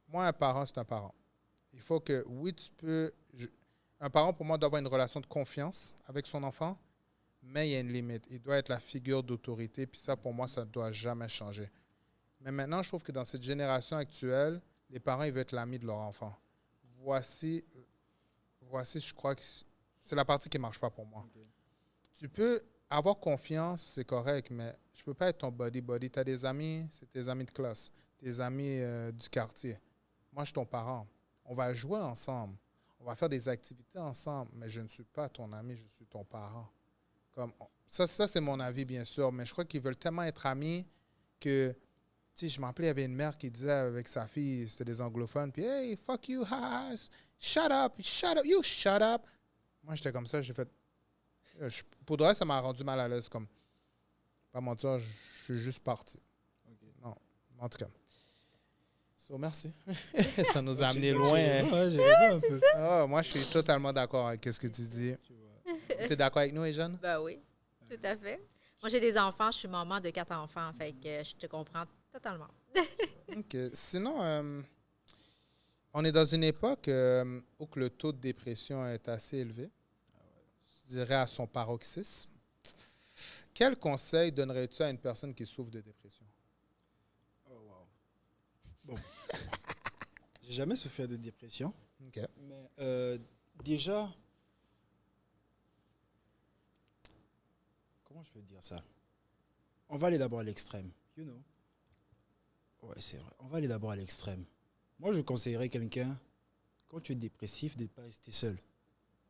moi, un parent, c'est un parent. Il faut que, oui, tu peux... un parent, pour moi, doit avoir une relation de confiance avec son enfant, mais il y a une limite. Il doit être la figure d'autorité, puis ça, pour moi, ça ne doit jamais changer. Mais maintenant, je trouve que dans cette génération actuelle, les parents, ils veulent être l'ami de leur enfant. Voici, je crois que c'est la partie qui ne marche pas pour moi. Okay. Tu peux avoir confiance, c'est correct, mais je ne peux pas être ton buddy-buddy. Tu as des amis, c'est tes amis de classe, tes amis du quartier. Moi, je suis ton parent. On va jouer ensemble. On va faire des activités ensemble, mais je ne suis pas ton ami, je suis ton parent. Ça, c'est mon avis, bien sûr, mais je crois qu'ils veulent tellement être amis que, tu sais, je m'appelais, il y avait une mère qui disait avec sa fille, c'était des anglophones, puis « Hey, fuck you, shut up, you shut up ». Moi, j'étais comme ça, j'ai fait... pour de vrai, ça m'a rendu mal à l'aise, comme... Pas mentir, je suis juste parti. Okay. Non, en tout cas. Merci. Ça nous a amené loin. Ouais, j'ai raison un peu. Oh, moi, je suis totalement d'accord avec ce que tu dis. Tu es d'accord avec nous, les jeunes? Ben oui, tout à fait. Moi, j'ai des enfants, je suis maman de 4 enfants, fait que je te comprends totalement. OK. Sinon, on est dans une époque où que le taux de dépression est assez élevé. Je dirais à son paroxysme. Quel conseil donnerais-tu à une personne qui souffre de dépression? Oh, wow. Bon. J'ai jamais souffert de dépression. OK. Mais déjà, comment je peux dire ça? On va aller d'abord à l'extrême. You know? Ouais, c'est vrai. On va aller d'abord à l'extrême. Moi, je conseillerais quelqu'un, quand tu es dépressif, de ne pas rester seul.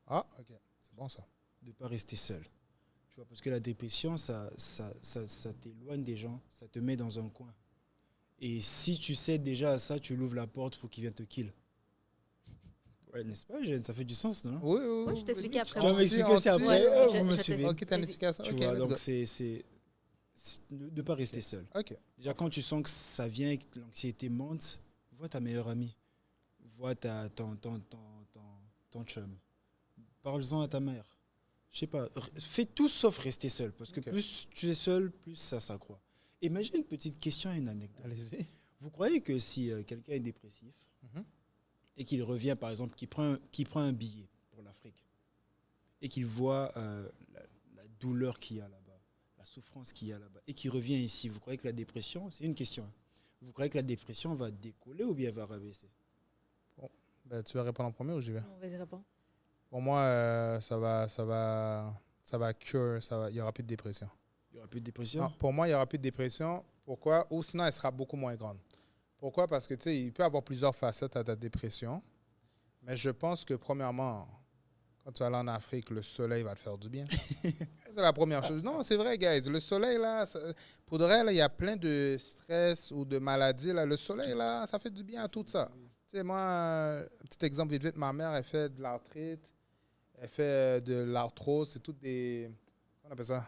Ah, OK. C'est bon, ça. De ne pas rester seul. Tu vois, parce que la dépression, ça t'éloigne des gens, ça te met dans un coin. Et si tu sais déjà ça, tu l'ouvres la porte pour qu'il vienne te kill. Ouais, n'est-ce pas, Eugène? Ça fait du sens, non? Oui, oui, Moi, je t'expliquais après. Tu vas m'expliquer ça après? Ouais, Vous me je suivez? OK, t'as une explication. Tu OK, vois, let's donc go. c'est de ne pas rester seul. OK. Déjà, quand tu sens que ça vient et que l'anxiété monte, vois ta meilleure amie. Vois ton chum. Parle-en à ta mère. Je sais pas. Fais tout sauf rester seul. Parce que Ok. plus tu es seul, plus ça s'accroît. Et moi, j'ai une petite question et une anecdote. Allez-y. Vous croyez que si quelqu'un est dépressif Mhm. et qu'il revient, par exemple, qu'il prend un billet pour l'Afrique et qu'il voit la douleur qu'il y a là-bas, la souffrance qu'il y a là-bas, et qu'il revient ici, vous croyez que la dépression, c'est une question, hein, vous croyez que la dépression va décoller ou bien va rabaisser? Ben, tu veux répondre en premier ou j'y vais? On vas-y, réponds. Pour moi, ça va cure, il n'y aura plus de dépression. Il n'y aura plus de dépression? Non, pour moi, il n'y aura plus de dépression. Pourquoi? Ou sinon, elle sera beaucoup moins grande. Pourquoi? Parce que, tu sais, il peut y avoir plusieurs facettes à ta dépression. Mais je pense que, premièrement, quand tu vas aller en Afrique, le soleil va te faire du bien. C'est la première chose. Non, c'est vrai, guys. Le soleil, là, pour de vrai, là, il y a plein de stress ou de maladies. Là. Le soleil, là, ça fait du bien à tout ça. Tu sais, moi, un petit exemple vite, vite, ma mère, elle fait de l'arthrite, elle fait de l'arthrose. C'est toutes des... Comment on appelle ça?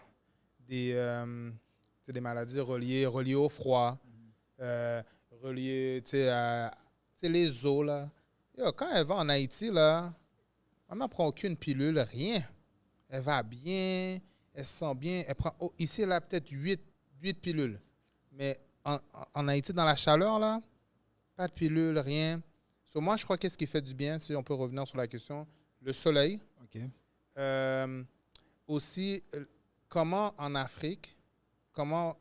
C'est des maladies reliées au froid, reliées, tu sais, à tu sais, les os, là. Yo, quand elle va en Haïti, là, maman ne prend aucune pilule, rien. Elle va bien, elle se sent bien. Elle prend, ici, elle a peut-être 8 pilules. Mais en Haïti, dans la chaleur, là, pas de pilule, rien. So, moi, je crois qu'est-ce qui fait du bien, si on peut revenir sur la question, le soleil. OK. Aussi, comment en Afrique, comment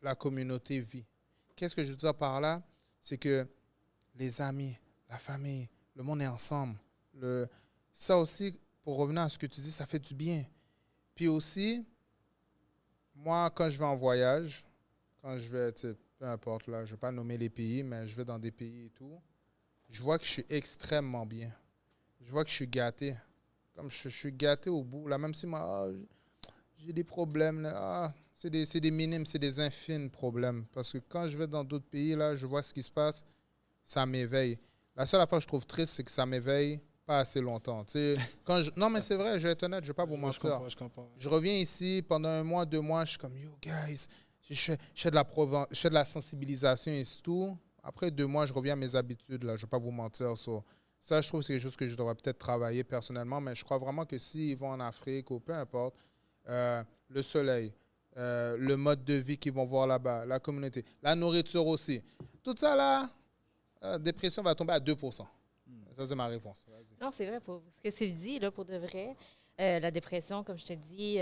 la communauté vit. Qu'est-ce que je veux dire par là? C'est que les amis, la famille, le monde est ensemble. Ça aussi, pour revenir à ce que tu dis, ça fait du bien. Puis aussi, moi, quand je vais en voyage, quand je vais, tu sais, peu importe, là, je ne vais pas nommer les pays, mais je vais dans des pays et tout, je vois que je suis extrêmement bien. Je vois que je suis gâté. Comme je suis gâté au bout, là, même si moi, j'ai des problèmes, là, c'est des minimes, c'est des infimes problèmes. Parce que quand je vais dans d'autres pays, là, je vois ce qui se passe, ça m'éveille. La seule affaire que je trouve triste, c'est que ça m'éveille pas assez longtemps. Tu sais, non, mais c'est vrai, je vais être honnête, je ne vais pas vous mentir. Je comprends. Je reviens ici pendant 1 mois, 2 mois, je suis comme, yo, guys, je fais de la sensibilisation et c'est tout. Après 2 mois, je reviens à mes habitudes, là, je ne vais pas vous mentir. Ça, je trouve que c'est quelque chose que je devrais peut-être travailler personnellement, mais je crois vraiment que s'ils vont en Afrique ou peu importe, le soleil, le mode de vie qu'ils vont voir là-bas, la communauté, la nourriture aussi. Tout ça, là, la dépression va tomber à 2%. Ça, c'est ma réponse. Vas-y. Non, c'est vrai, pour ce que tu dis, là, pour de vrai. La dépression, comme je te dis,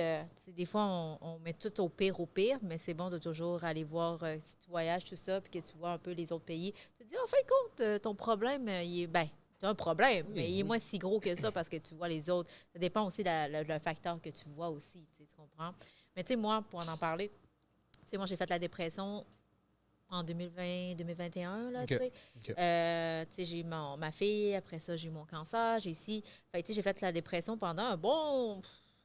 des fois, on met tout au pire, mais c'est bon de toujours aller voir si tu voyages, tout ça, puis que tu vois un peu les autres pays. Tu te dis, en fin de compte, ton problème, il est, ben, tu as un problème, mais il est moins si gros que ça parce que tu vois les autres. Ça dépend aussi le facteur que tu vois aussi, tu comprends? Mais tu sais, moi, pour en parler, tu sais, moi, j'ai fait la dépression en 2020-2021, là, Okay. tu sais. Okay. Tu sais, j'ai eu ma fille, après ça, j'ai eu mon cancer, j'ai fait la dépression pendant un bon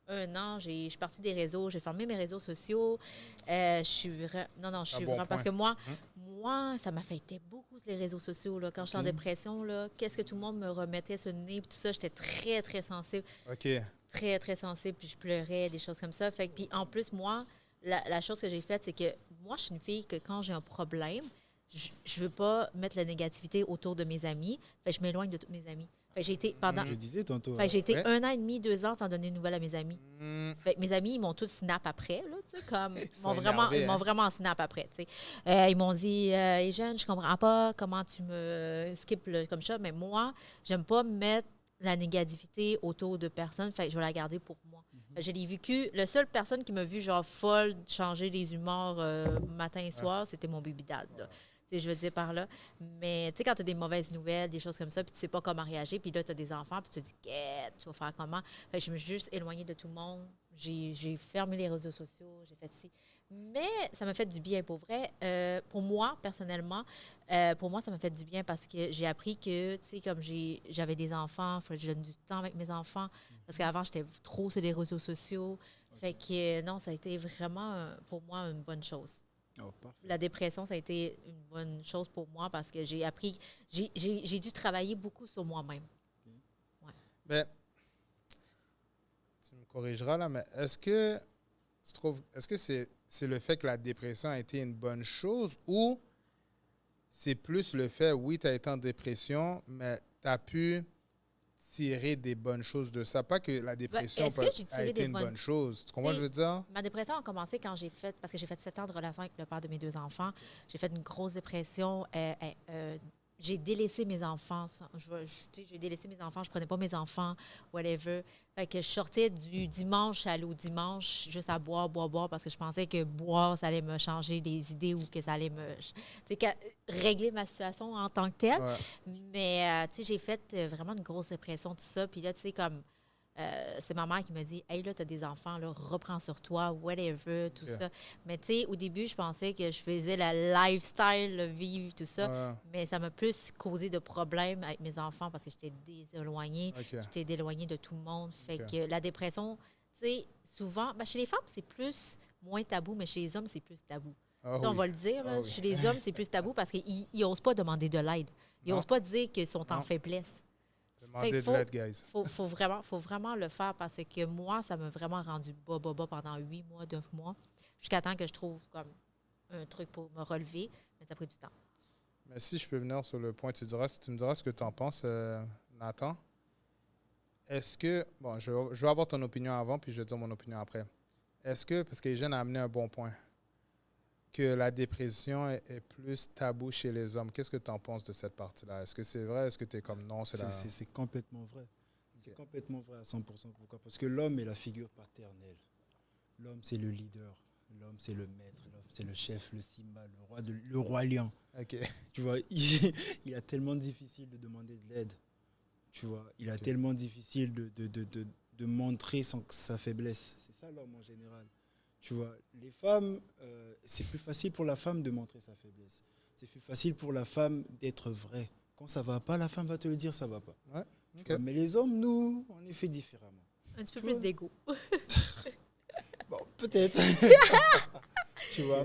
1 an. Je suis partie des réseaux, j'ai fermé mes réseaux sociaux. Je suis vraiment... Parce que moi, ça m'affectait beaucoup, les réseaux sociaux, là. Quand j'étais en dépression, là, qu'est-ce que tout le monde me remettait sur le nez, puis tout ça, j'étais très, très sensible. OK. Très, très sensible, puis je pleurais, des choses comme ça. Fait que, puis en plus, moi, la chose que j'ai faite, c'est que moi, je suis une fille que quand j'ai un problème, je veux pas mettre la négativité autour de mes amis. Fait que je m'éloigne de tous mes amis. Fait que j'ai été Je disais tantôt. Fait que j'ai été Ouais. 1 an et demi, 2 ans sans donner de nouvelles à mes amis. Fait que mes amis, ils m'ont tous snap après, là, tu sais, comme ils m'ont vraiment snap après, tu sais. Ils m'ont dit hey, Jeanne, je comprends pas comment tu me skippes comme ça, mais moi, j'aime pas mettre la négativité autour de personnes, fait que je vais la garder pour moi. Je l'ai vécu. La seule personne qui m'a vu genre folle changer les humeurs matin et soir, c'était mon baby dad. Là. Je veux dire par là. Mais tu sais, quand tu as des mauvaises nouvelles, des choses comme ça, puis tu sais pas comment réagir, puis là, tu as des enfants, puis tu te dis, qu'est-ce que tu vas faire comment? Fait que je me suis juste éloignée de tout le monde. J'ai fermé les réseaux sociaux, j'ai fait ci. Mais ça m'a fait du bien, pour vrai. Pour moi, personnellement, pour moi, ça m'a fait du bien parce que j'ai appris que, tu sais, comme j'avais des enfants, il fallait que je donne du temps avec mes enfants. Parce qu'avant, j'étais trop sur les réseaux sociaux. Fait que, non, ça a été vraiment, pour moi, une bonne chose. Oh, parfait. La dépression, ça a été une bonne chose pour moi parce que j'ai appris, j'ai dû travailler beaucoup sur moi-même. Ouais. Ben, tu me corrigeras là, mais est-ce que c'est le fait que la dépression a été une bonne chose ou c'est plus le fait, oui, tu as été en dépression, mais tu as pu tirer des bonnes choses de ça? Pas que la dépression a été une bonne chose. Tu comprends ce que je veux dire? Ma dépression a commencé quand parce que j'ai fait 7 ans de relation avec le père de mes 2 enfants. J'ai fait une grosse dépression. J'ai délaissé mes enfants. J'ai délaissé mes enfants. Je prenais pas mes enfants, whatever. Fait que je sortais du dimanche à aller au dimanche juste à boire, parce que je pensais que boire, ça allait me changer des idées ou que ça allait régler ma situation en tant que telle. Ouais. Mais, j'ai fait vraiment une grosse dépression, tout ça. Puis là, comme c'est ma mère qui me dit « Hey, là, t'as des enfants, là, reprends sur toi, whatever, tout ça. » Mais tu sais, au début, je pensais que je faisais la lifestyle, le vivre, tout ça. Mais ça m'a plus causé de problèmes avec mes enfants parce que j'étais déséloignée. J'étais déloignée de tout le monde. Fait que la dépression, tu sais, souvent, chez les femmes, c'est plus moins tabou, mais chez les hommes, c'est plus tabou. On va le dire. Là, chez les hommes, c'est plus tabou parce qu'ils n'osent pas demander de l'aide. Ils n'osent pas dire qu'ils sont en faiblesse. Demandez de l'aide, guys. Faut vraiment le faire parce que moi, ça m'a vraiment rendu bas pendant 8 mois, 9 mois, jusqu'à temps que je trouve comme un truc pour me relever. Mais ça a pris du temps. Mais si je peux venir sur le point, tu me diras ce que tu en penses, Nathan. Est-ce que, bon, je vais avoir ton opinion avant, puis je vais dire mon opinion après. Est-ce que, parce que Eugène a amené un bon point, que la dépression est plus tabou chez les hommes. Qu'est-ce que tu en penses de cette partie-là? Est-ce que c'est vrai? Est-ce que tu es comme non? C'est complètement vrai. C'est complètement vrai à 100%. Pourquoi? Parce que l'homme est la figure paternelle. L'homme, c'est le leader. L'homme, c'est le maître. L'homme, c'est le chef, le Simba, le roi lion. Tu vois, il est tellement difficile de demander de l'aide. Tu vois, il est tellement difficile de montrer sa faiblesse. C'est ça l'homme en général. Tu vois, les femmes, c'est plus facile pour la femme de montrer sa faiblesse. C'est plus facile pour la femme d'être vraie. Quand ça ne va pas, la femme va te le dire, ça ne va pas. Ouais, vois, mais les hommes, nous, on est fait différemment. Un petit peu plus d'ego. Bon, peut-être. Tu vois,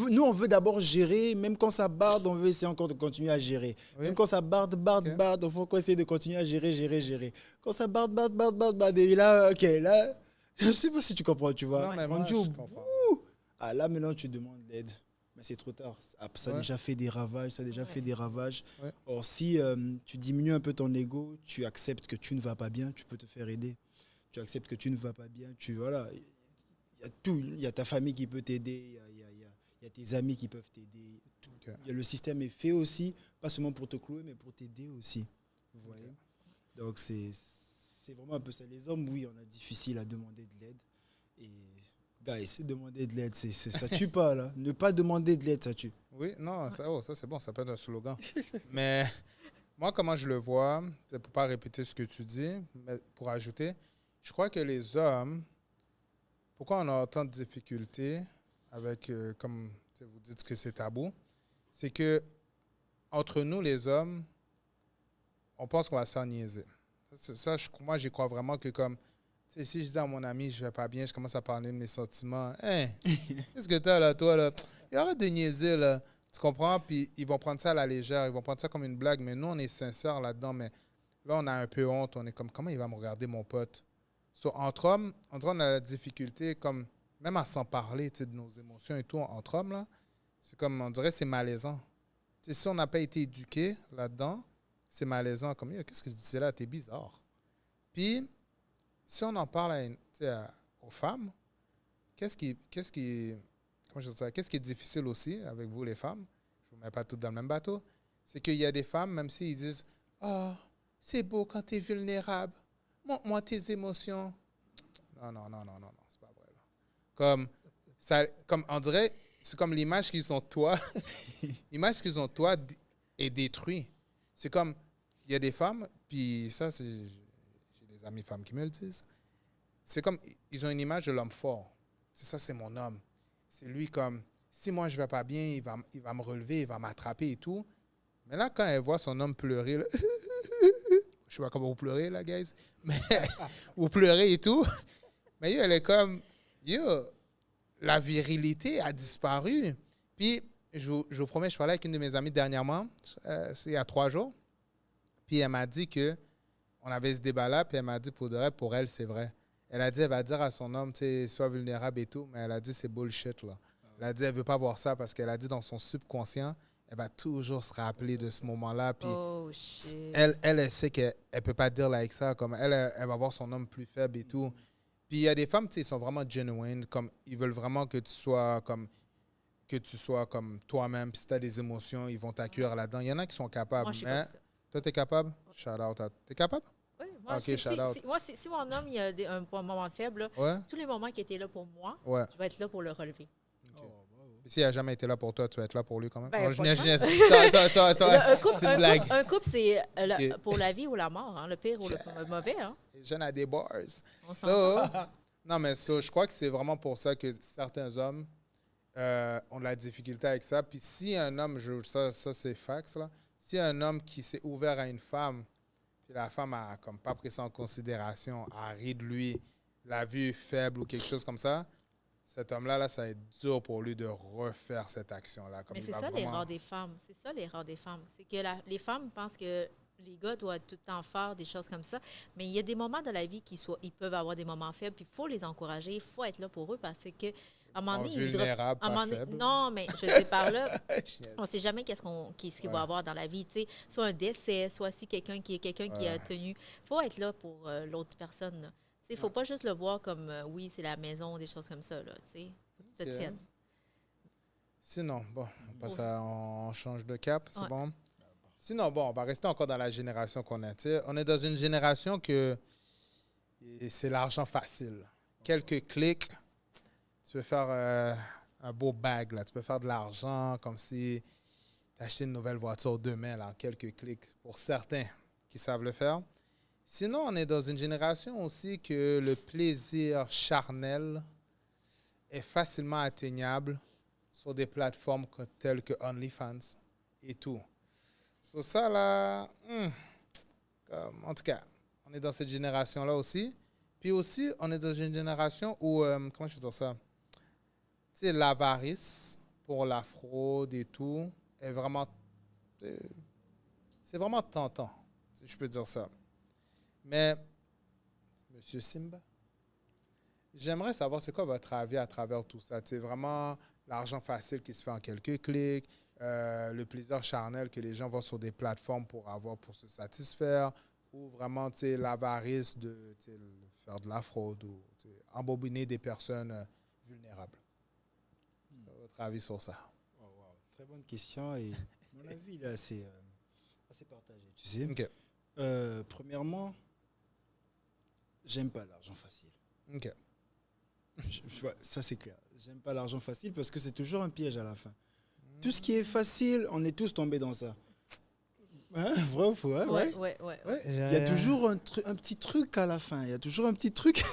nous, on veut d'abord gérer. Même quand ça barde, on veut essayer encore de continuer à gérer. Oui. Même quand ça barde, il faut essayer de continuer à gérer. Quand ça barde. Et là, OK, là... Je ne sais pas si tu comprends, tu vois. Non, mais moi, je comprends. Là, maintenant, tu demandes l'aide. Mais c'est trop tard. Ça a déjà fait des ravages. Ouais. Or, si tu diminues un peu ton ego, tu acceptes que tu ne vas pas bien, tu peux te faire aider. Tu acceptes que tu ne vas pas bien. Voilà. Il y a tout. Il y a ta famille qui peut t'aider. Il y a tes amis qui peuvent t'aider. Le système est fait aussi, pas seulement pour te clouer, mais pour t'aider aussi. Vous voyez? Donc, c'est vraiment un peu ça. Les hommes, oui, on a difficile à demander de l'aide. Et, guys, demander de l'aide, ça tue pas, là. Ne pas demander de l'aide, ça tue. Oui, non, ça c'est bon, ça peut être un slogan. Mais moi, comment je le vois, c'est pour pas répéter ce que tu dis, mais pour ajouter, je crois que les hommes, pourquoi on a autant de difficultés avec, comme vous dites que c'est tabou, c'est que entre nous, les hommes, on pense qu'on va se faire niaiser. Ça, moi, j'y crois vraiment que comme, si je dis à mon ami, je vais pas bien, je commence à parler de mes sentiments. Hein, qu'est-ce que t'as là, toi, là? Arrête de niaiser, là. Tu comprends? Puis ils vont prendre ça à la légère, ils vont prendre ça comme une blague, mais nous, on est sincères là-dedans. Mais là, on a un peu honte. On est comme, comment il va me regarder, mon pote? Entre hommes, on a la difficulté, comme, même à s'en parler, de nos émotions et tout, entre hommes, là. C'est comme, on dirait, c'est malaisant. Si on n'a pas été éduqué là-dedans, c'est malaisant. Comme, qu'est-ce que tu dis là? T'es bizarre. Puis, si on en parle aux femmes, qu'est-ce qui est difficile aussi avec vous, les femmes? Je ne vous mets pas toutes dans le même bateau. C'est qu'il y a des femmes, même s'ils disent « Ah, c'est beau quand tu es vulnérable. Montre-moi tes émotions. » Non, c'est pas vrai. Là. Comme on dirait, c'est comme l'image qu'ils ont de toi. L'image qu'ils ont de toi est détruite. C'est comme, il y a des femmes, puis ça, j'ai des amis femmes qui me le disent. C'est comme, ils ont une image de l'homme fort. C'est ça, c'est mon homme. C'est lui comme, si moi je ne vais pas bien, il va me relever, il va m'attraper et tout. Mais là, quand elle voit son homme pleurer, là, je sais pas comment vous pleurez, là, guys, mais vous pleurez et tout. Mais elle est comme, la virilité a disparu. Puis, je vous promets, je parlais avec une de mes amies dernièrement, c'est il y a 3 jours. Puis elle m'a dit qu'on avait ce débat-là, puis elle m'a dit pour elle, c'est vrai. Elle a dit, elle va dire à son homme, tu sais, sois vulnérable et tout, mais elle a dit, c'est bullshit, là. Elle a dit, elle veut pas voir ça parce qu'elle a dit, dans son subconscient, elle va toujours se rappeler de ce moment-là. Puis elle sait qu'elle ne peut pas dire là avec ça, comme elle va voir son homme plus faible et tout. Puis il y a des femmes, tu sais, ils sont vraiment genuine, comme ils veulent vraiment que tu sois comme toi-même, puis si tu as des émotions, ils vont t'accueillir là-dedans. Il y en a qui sont capables. Moi, je suis comme ça. Toi, tu es capable? Shout out. T'es capable? Oui, moi, si mon homme il a un moment faible, là, tous les moments qui étaient là pour moi, je vais être là pour le relever. Okay. Puis s'il n'a jamais été là pour toi, tu vas être là pour lui quand même. Ben, Non, je pas niaise, de je niaise. Ça, Un couple, c'est une blague. un couple, c'est Ok. pour la vie ou la mort, hein, le pire ou le mauvais. Hein. Les jeunes à des bars. On s'entend. So, non, mais ça, je crois que c'est vraiment pour ça que certains hommes ont de la difficulté avec ça. Puis si un homme, ça c'est fax, là. Si un homme qui s'est ouvert à une femme, puis la femme a comme pas pris ça en considération, a ri de lui, l'a vu faible ou quelque chose comme ça, cet homme-là, là, ça va être dur pour lui de refaire cette action-là. Comme Mais il c'est va ça vraiment- l'erreur des femmes. C'est ça l'erreur des femmes. C'est que les femmes pensent que les gars doivent tout le temps faire des choses comme ça. Mais il y a des moments de la vie ils peuvent avoir des moments faibles, puis il faut les encourager, il faut être là pour eux parce que à un moment donné, ils voudront- vulnérable, à un pas moment donné- faible. non, mais je veux dire par là, Je on ne sait jamais qu'est-ce qu'il Ouais. va avoir dans la vie. Tu sais, soit un décès, soit si quelqu'un qui a Ouais. tenu. Il faut être là pour l'autre personne. là. Tu sais, il ne faut pas juste le voir comme oui, c'est la maison, des choses comme ça. Là, tu sais. Faut que tu te Ok. tiennes. Sinon, bon, on change de cap, c'est Ouais. bon. Sinon, bon, on va rester encore dans la génération qu'on a. Tu sais, on est dans une génération que c'est l'argent facile. Quelques clics, tu peux faire un beau bag, là. Tu peux faire de l'argent comme si tu achetais une nouvelle voiture demain, là, en quelques clics, pour certains qui savent le faire. Sinon, on est dans une génération aussi que le plaisir charnel est facilement atteignable sur des plateformes telles que OnlyFans et tout. Sur ça, là, en tout cas, on est dans cette génération-là aussi. Puis aussi, on est dans une génération où, comment je veux dire ça? Tu sais, l'avarice pour la fraude et tout est vraiment, c'est vraiment tentant, si je peux dire ça. Mais, Monsieur Simba, j'aimerais savoir c'est quoi votre avis à travers tout ça. C'est vraiment l'argent facile qui se fait en quelques clics, le plaisir charnel que les gens vont sur des plateformes pour se satisfaire, ou vraiment l'avarice de faire de la fraude ou embobiner des personnes vulnérables. Votre avis sur ça? Oh, wow. Très bonne question et mon avis il est assez partagé. Tu sais, OK. Premièrement, j'aime pas l'argent facile. OK. Ça c'est clair. J'aime pas l'argent facile parce que c'est toujours un piège à la fin. Tout ce qui est facile, on est tous tombés dans ça. Hein, vrai ou faux, hein, ouais. Ouais. Il y a toujours un petit truc à la fin. Il y a toujours un petit truc.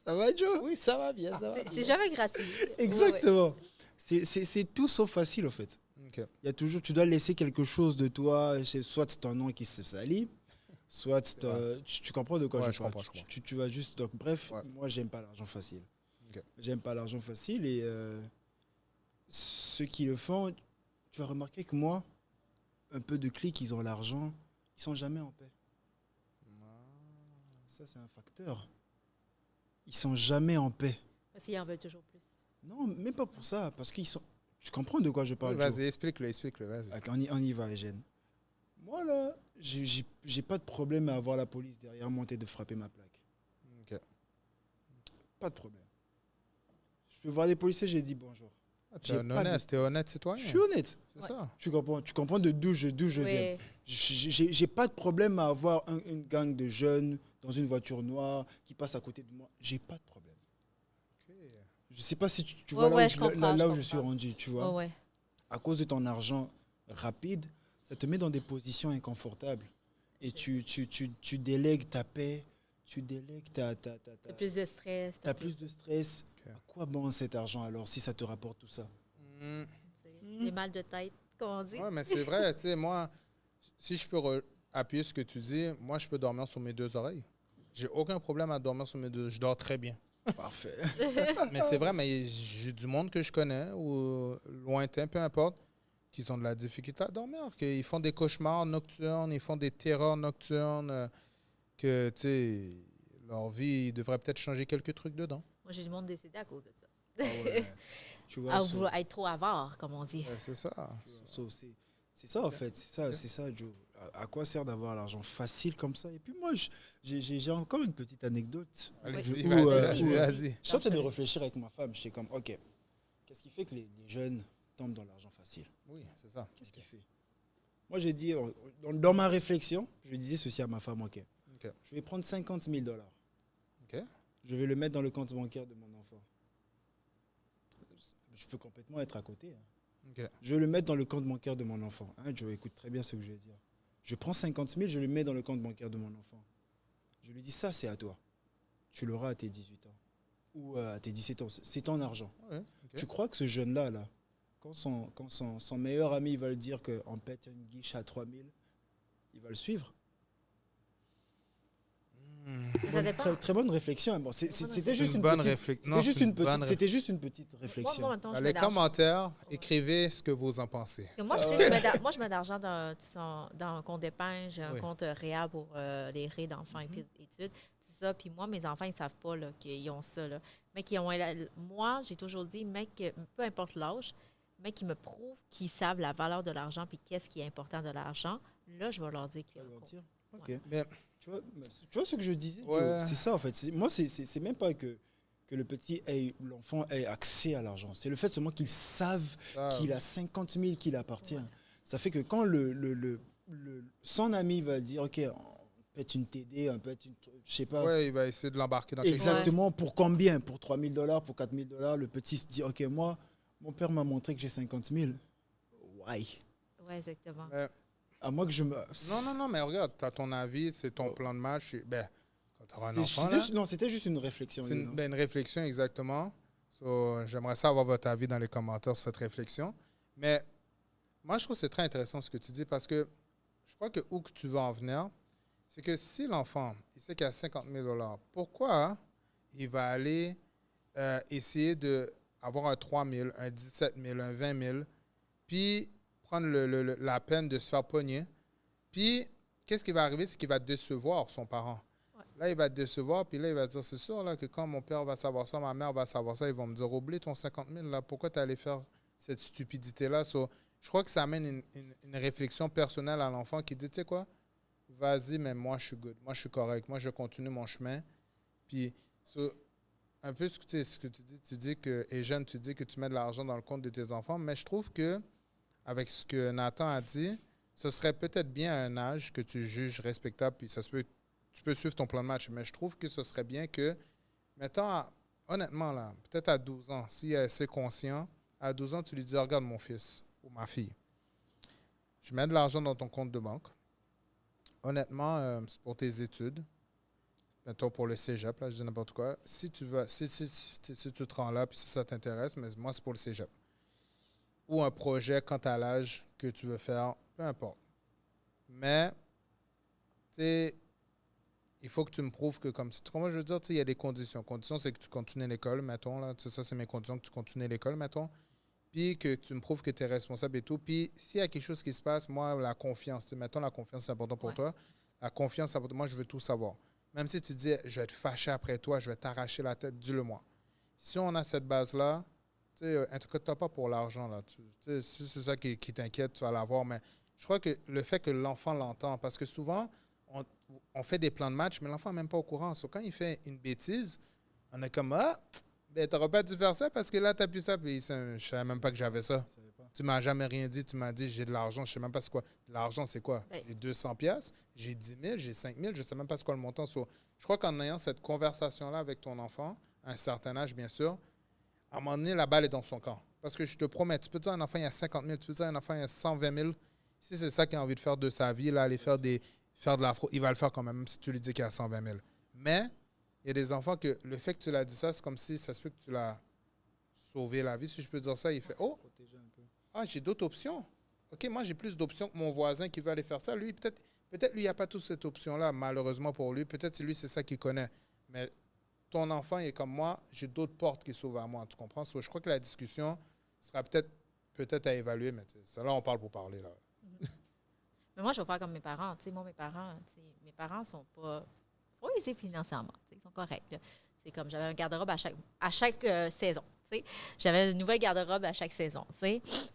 Ça va, Joe? Oui, ça va bien, ça va C'est jamais gratuit. Exactement. C'est tout sauf facile, en fait. OK. Il y a toujours, tu dois laisser quelque chose de toi, soit c'est ton nom qui se salit, soit tu comprends de quoi Ouais, je parle. je comprends. Tu vas juste. Donc, bref, Ouais. moi, j'aime pas l'argent facile. Ok. J'aime pas l'argent facile et ceux qui le font, tu vas remarquer que moi, un peu de clics, ils ont l'argent, ils sont jamais en paix. Ça, c'est un facteur. Ils sont jamais en paix. Parce qu'ils en veulent toujours plus. Non, même pas pour ça, parce qu'ils sont. Tu comprends de quoi je parle, Oui, Joe? vas-y, explique-le, vas-y. Ok, on y va, Eugène. Moi, là, j'ai pas de problème à avoir la police derrière moi et de frapper ma plaque. OK. Pas de problème. Je peux voir des policiers, j'ai dit bonjour. T'es honnête citoyen. Je suis honnête. C'est Ouais. ça. Tu comprends d'où je viens. Oui. J'ai pas de problème à avoir une gang de jeunes dans une voiture noire qui passe à côté de moi. J'ai pas de problème. Je sais pas si tu vois Ouais, là, je comprends, là je où je suis comprends. rendu, tu vois. Ouais. À cause de ton argent rapide, ça te met dans des positions inconfortables. Et tu délègues ta paix, tu délègues T'as plus de stress. t'as plus de stress. Ok. À quoi bon cet argent alors si ça te rapporte tout ça? Des mal de tête, comme on dit. Oui, mais c'est vrai. Tu sais, moi, si je peux appuyer ce que tu dis, moi, je peux dormir sur mes deux oreilles. J'ai aucun problème à dormir sur mes deux. Je dors très bien. Parfait. Mais c'est vrai, mais j'ai du monde que je connais, ou lointain, peu importe, qui ont de la difficulté à dormir. Ils font des cauchemars nocturnes, ils font des terreurs nocturnes, que, tu sais, leur vie, il devrait peut-être changer quelques trucs dedans. Moi, j'ai du monde décédé à cause de ça. Ah ouais. Tu vois, À so- vouloir être trop avare, comme on dit. Ouais, c'est ça. c'est ça en fait, c'est ça, Joe. À quoi sert d'avoir l'argent facile comme ça? Et puis moi, j'ai encore une petite anecdote. Allez-y, Où, vas-y. Je suis en train de réfléchir avec ma femme. J'étais comme, ok, qu'est-ce qui fait que les jeunes tombent dans l'argent facile? Oui, c'est ça. Qu'est-ce qui fait? Moi, j'ai dit, dans ma réflexion, je disais ceci à ma femme, ok, OK. je vais prendre 50 000 $. OK. Je vais le mettre dans le compte bancaire de mon enfant. je peux complètement être à côté. OK. Je vais le mettre dans le compte bancaire de mon enfant. Joe, écoute très bien ce que je vais dire. Je prends 50 000, je le mets dans le compte bancaire de mon enfant. Je lui dis, ça, c'est à toi. Tu l'auras à tes 18 ans ou à tes 17 ans. C'est ton argent. Ouais, OK. Tu crois que ce jeune-là, là, quand son meilleur ami va le dire qu'on pète une guiche à 3 000, il va le suivre? Mais ça dépend. Très bonne réflexion. Bon, c'était juste une bonne petite réflexion. C'était juste une petite réflexion. Moi, mettons, Dans je les mets d'argent. commentaires, écrivez ce que vous en pensez. Parce que moi, je mets d'argent dans un compte d'épargne, j'ai un Oui. compte réel pour les raies d'enfants et études, tout ça. Puis moi, mes enfants, ils ne savent pas là, qu'ils ont ça. Là. Mais moi, j'ai toujours dit, mec, peu importe l'âge, mais qui me prouvent qu'ils savent la valeur de l'argent puis qu'est-ce qui est important de l'argent, là, je vais leur dire qu'il y a un compte. OK. Mais Tu vois ce que je disais? Ouais. C'est ça, en fait. Moi, c'est même pas que le petit l'enfant ait accès à l'argent. C'est le fait seulement qu'ils savent ça, qu'il a 50 000 qui l'appartient. Ouais. Ça fait que quand son ami va dire, OK, on peut être une TD, on peut être une... Je sais pas. ouais, il va essayer de l'embarquer dans quelque chose. Exactement. Pour combien? Pour 3 000 $, pour 4 000 $. Le petit se dit, OK, moi, mon père m'a montré que j'ai 50 000. Why? Oui, exactement. À moi que je me... Non, mais regarde, tu as ton avis, c'est ton plan de match. Quand tu auras un enfant, non, c'était juste une réflexion. c'est une réflexion, exactement. So, j'aimerais ça avoir votre avis dans les commentaires sur cette réflexion. Mais moi, je trouve que c'est très intéressant ce que tu dis parce que je crois que où que tu veux en venir, c'est que si l'enfant, il sait qu'il a 50 000 $, pourquoi il va aller essayer d'avoir un 3 000, un 17 000, un 20 000, puis prendre la peine de se faire pogner. Puis, qu'est-ce qui va arriver? C'est qu'il va décevoir son parent. Ouais. Là, il va décevoir, puis là, il va dire, c'est sûr là, que quand mon père va savoir ça, ma mère va savoir ça, ils vont me dire, oublie ton 50 000, là, pourquoi tu es allé faire cette stupidité-là? So, je crois que ça amène une réflexion personnelle à l'enfant qui dit, tu sais quoi? Vas-y, mais moi, je suis good. Moi, je suis correct. Moi, je continue mon chemin. Puis, un peu ce que tu dis que, et jeune, tu dis que tu mets de l'argent dans le compte de tes enfants, mais je trouve que avec ce que Nathan a dit, ce serait peut-être bien à un âge que tu juges respectable, puis tu peux suivre ton plan de match. Mais je trouve que ce serait bien que, mettons, honnêtement, là, peut-être à 12 ans, s'il est assez conscient, à 12 ans, tu lui dis, regarde mon fils ou ma fille, je mets de l'argent dans ton compte de banque. Honnêtement, c'est pour tes études. Mettons pour le cégep, là, je dis n'importe quoi. Si tu veux, si tu te rends là, puis si ça t'intéresse, mais moi, c'est pour le cégep. Ou un projet quant à l'âge que tu veux faire, peu importe. Mais, tu sais, il faut que tu me prouves que comme si... Comment je veux dire, tu sais, il y a des conditions. Conditions, c'est que tu continues l'école, mettons, là. Tu sais, ça, c'est mes conditions, que tu continues l'école, mettons. Puis que tu me prouves que tu es responsable et tout. Puis s'il y a quelque chose qui se passe, moi, la confiance, tu sais, mettons, la confiance, c'est important pour toi. La confiance, c'est important. Moi, je veux tout savoir. Même si tu dis, je vais te fâcher après toi, je vais t'arracher la tête, dis-le-moi. Si on a cette base-là, tu sais, inquiète-toi pas pour l'argent, là. Si c'est ça qui t'inquiète, tu vas l'avoir. Mais je crois que le fait que l'enfant l'entend, parce que souvent, on fait des plans de match, mais l'enfant n'est même pas au courant. So, quand il fait une bêtise, on est comme, ben, tu n'aurais pas dû faire ça parce que là, tu as pu ça. Puis je ne savais même pas que j'avais ça. Tu m'as jamais rien dit. Tu m'as dit, j'ai de l'argent. Je ne sais même pas c'est quoi. L'argent, c'est quoi? J'ai 200 $, j'ai 10 000, j'ai 5 000. Je ne sais même pas c'est quoi le montant. So, je crois qu'en ayant cette conversation-là avec ton enfant, à un certain âge, bien sûr, à un moment donné, la balle est dans son camp. Parce que je te promets, tu peux dire à un enfant, il y a 50 000. Tu peux dire à un enfant, il y a 120 000. Si c'est ça qu'il a envie de faire de sa vie, là, aller faire de la fraude, il va le faire quand même si tu lui dis qu'il y a 120 000. Mais il y a des enfants que le fait que tu l'as dit ça, c'est comme si ça se peut que tu l'as sauvé la vie, si je peux dire ça. Il fait, j'ai d'autres options. OK, moi, j'ai plus d'options que mon voisin qui veut aller faire ça. Lui, peut-être lui, il n'y a pas toute cette option-là, malheureusement pour lui. Peut-être lui, c'est ça qu'il connaît. Mais ton enfant est comme moi, j'ai d'autres portes qui s'ouvrent à moi, tu comprends? So, je crois que la discussion sera peut-être à évaluer, mais ça, là, on parle pour parler, là. Mais moi, je vais faire comme mes parents. Tu sais, moi, mes parents sont pas... Ils sont aisés financièrement. Ils sont corrects. C'est comme j'avais un garde-robe à chaque saison. T'sais. J'avais une nouvelle garde-robe à chaque saison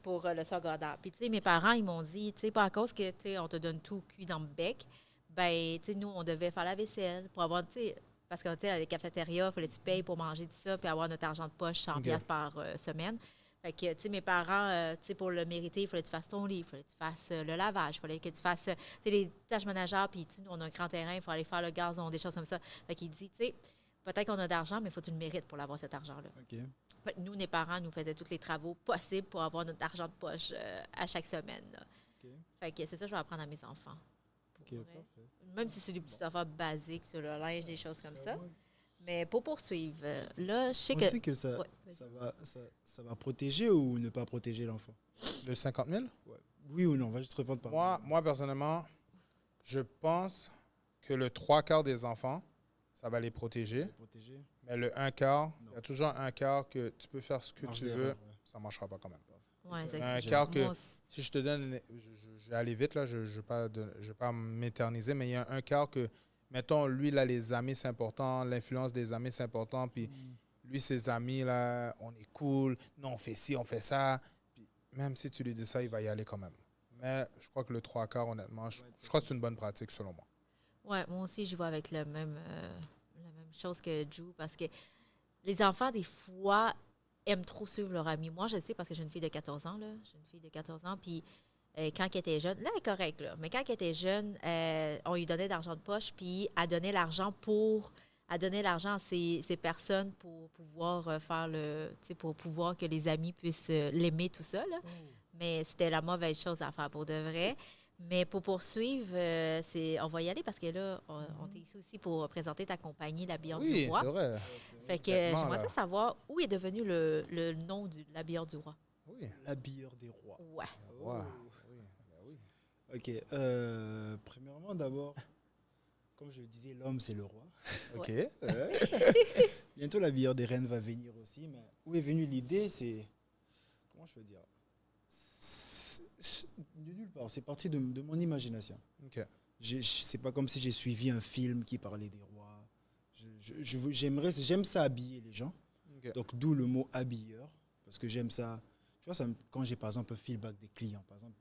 pour le secondaire. Puis, tu sais, mes parents, ils m'ont dit, tu sais, pas à cause que on te donne tout cuit dans le bec, ben, tu sais, nous, on devait faire la vaisselle pour avoir, tu sais, parce que, tu sais, à la cafétéria, il fallait que tu payes pour manger tout ça, puis avoir notre argent de poche, 100 $ par semaine. Fait que, tu sais, mes parents, tu sais, pour le mériter, il fallait que tu fasses ton lit, il fallait que tu fasses le lavage, il fallait que tu fasses, tu sais, les tâches ménagères, puis, tu sais, nous, on a un grand terrain, il faut aller faire le gazon, des choses comme ça. Fait qu'il dit, tu sais, peut-être qu'on a d'argent, mais il faut que tu le mérites pour avoir cet argent-là. OK. Fait que nous, les parents, nous faisaient tous les travaux possibles pour avoir notre argent de poche à chaque semaine. Là. OK. Fait que c'est ça que je vais apprendre à mes enfants. Pour OK, vrai. parfait. Même si c'est des petites affaires basiques sur le linge, des choses comme ça. Mais pour poursuivre, là, je sais On que... sait que ça, Ouais, vas-y. ça va protéger ou ne pas protéger l'enfant? Le 50 000? Ouais. Oui ou non? On va juste répondre par Moi, personnellement, je pense que le 3/4 des enfants, ça va les protéger. protéger. Mais le 1/4, il y Non. a toujours un quart que tu peux faire ce que Marge tu d'erreur, veux, ouais. ça ne marchera pas quand même. Ouais, Un exactement. quart que, Moi aussi. si je te donne, je vais aller vite, là, je ne vais pas m'éterniser, mais il y a un quart que, mettons, lui, là, les amis, c'est important, l'influence des amis, c'est important, puis lui, ses amis, là, on est cool, nous, on fait ci, on fait ça, puis même si tu lui dis ça, il va y aller quand même. Mais je crois que le 3/4, honnêtement, je crois que c'est une bonne pratique, selon moi. Ouais, moi aussi, je vais avec la même chose que Drew, parce que les enfants, des fois, aiment trop suivre leur ami. Moi, je le sais parce que j'ai une fille de 14 ans, là. J'ai une fille de 14 ans, puis quand elle était jeune, là, elle est correcte, là, mais quand elle était jeune, on lui donnait de l'argent de poche, puis elle donnait l'argent à ces personnes pour pouvoir faire pour pouvoir que les amis puissent l'aimer, tout ça, là. Mais c'était la mauvaise chose à faire pour de vrai. Mais pour poursuivre, on va y aller parce que là, on est ici aussi pour présenter ta compagnie, l'Habilleur du Oui, Roi. c'est vrai. Fait que Complètement, j'aimerais là. ça savoir où est devenu le nom de l'Habilleur du Roi. Oui. L'habilleur des rois. Ouais. Ouais. Oh. Oui, ben oui. OK. Premièrement, d'abord, comme je le disais, l'homme, c'est le roi. OK. Bientôt, l'habilleur des reines va venir aussi. Mais où est venue l'idée? C'est. Comment je peux dire? De nulle part. C'est parti de mon imagination. OK. C'est pas comme si j'ai suivi un film qui parlait des rois. J'aime ça habiller les gens. OK. Donc, d'où le mot habilleur. Parce que j'aime ça. Tu vois, quand j'ai par exemple un feedback des clients, par exemple,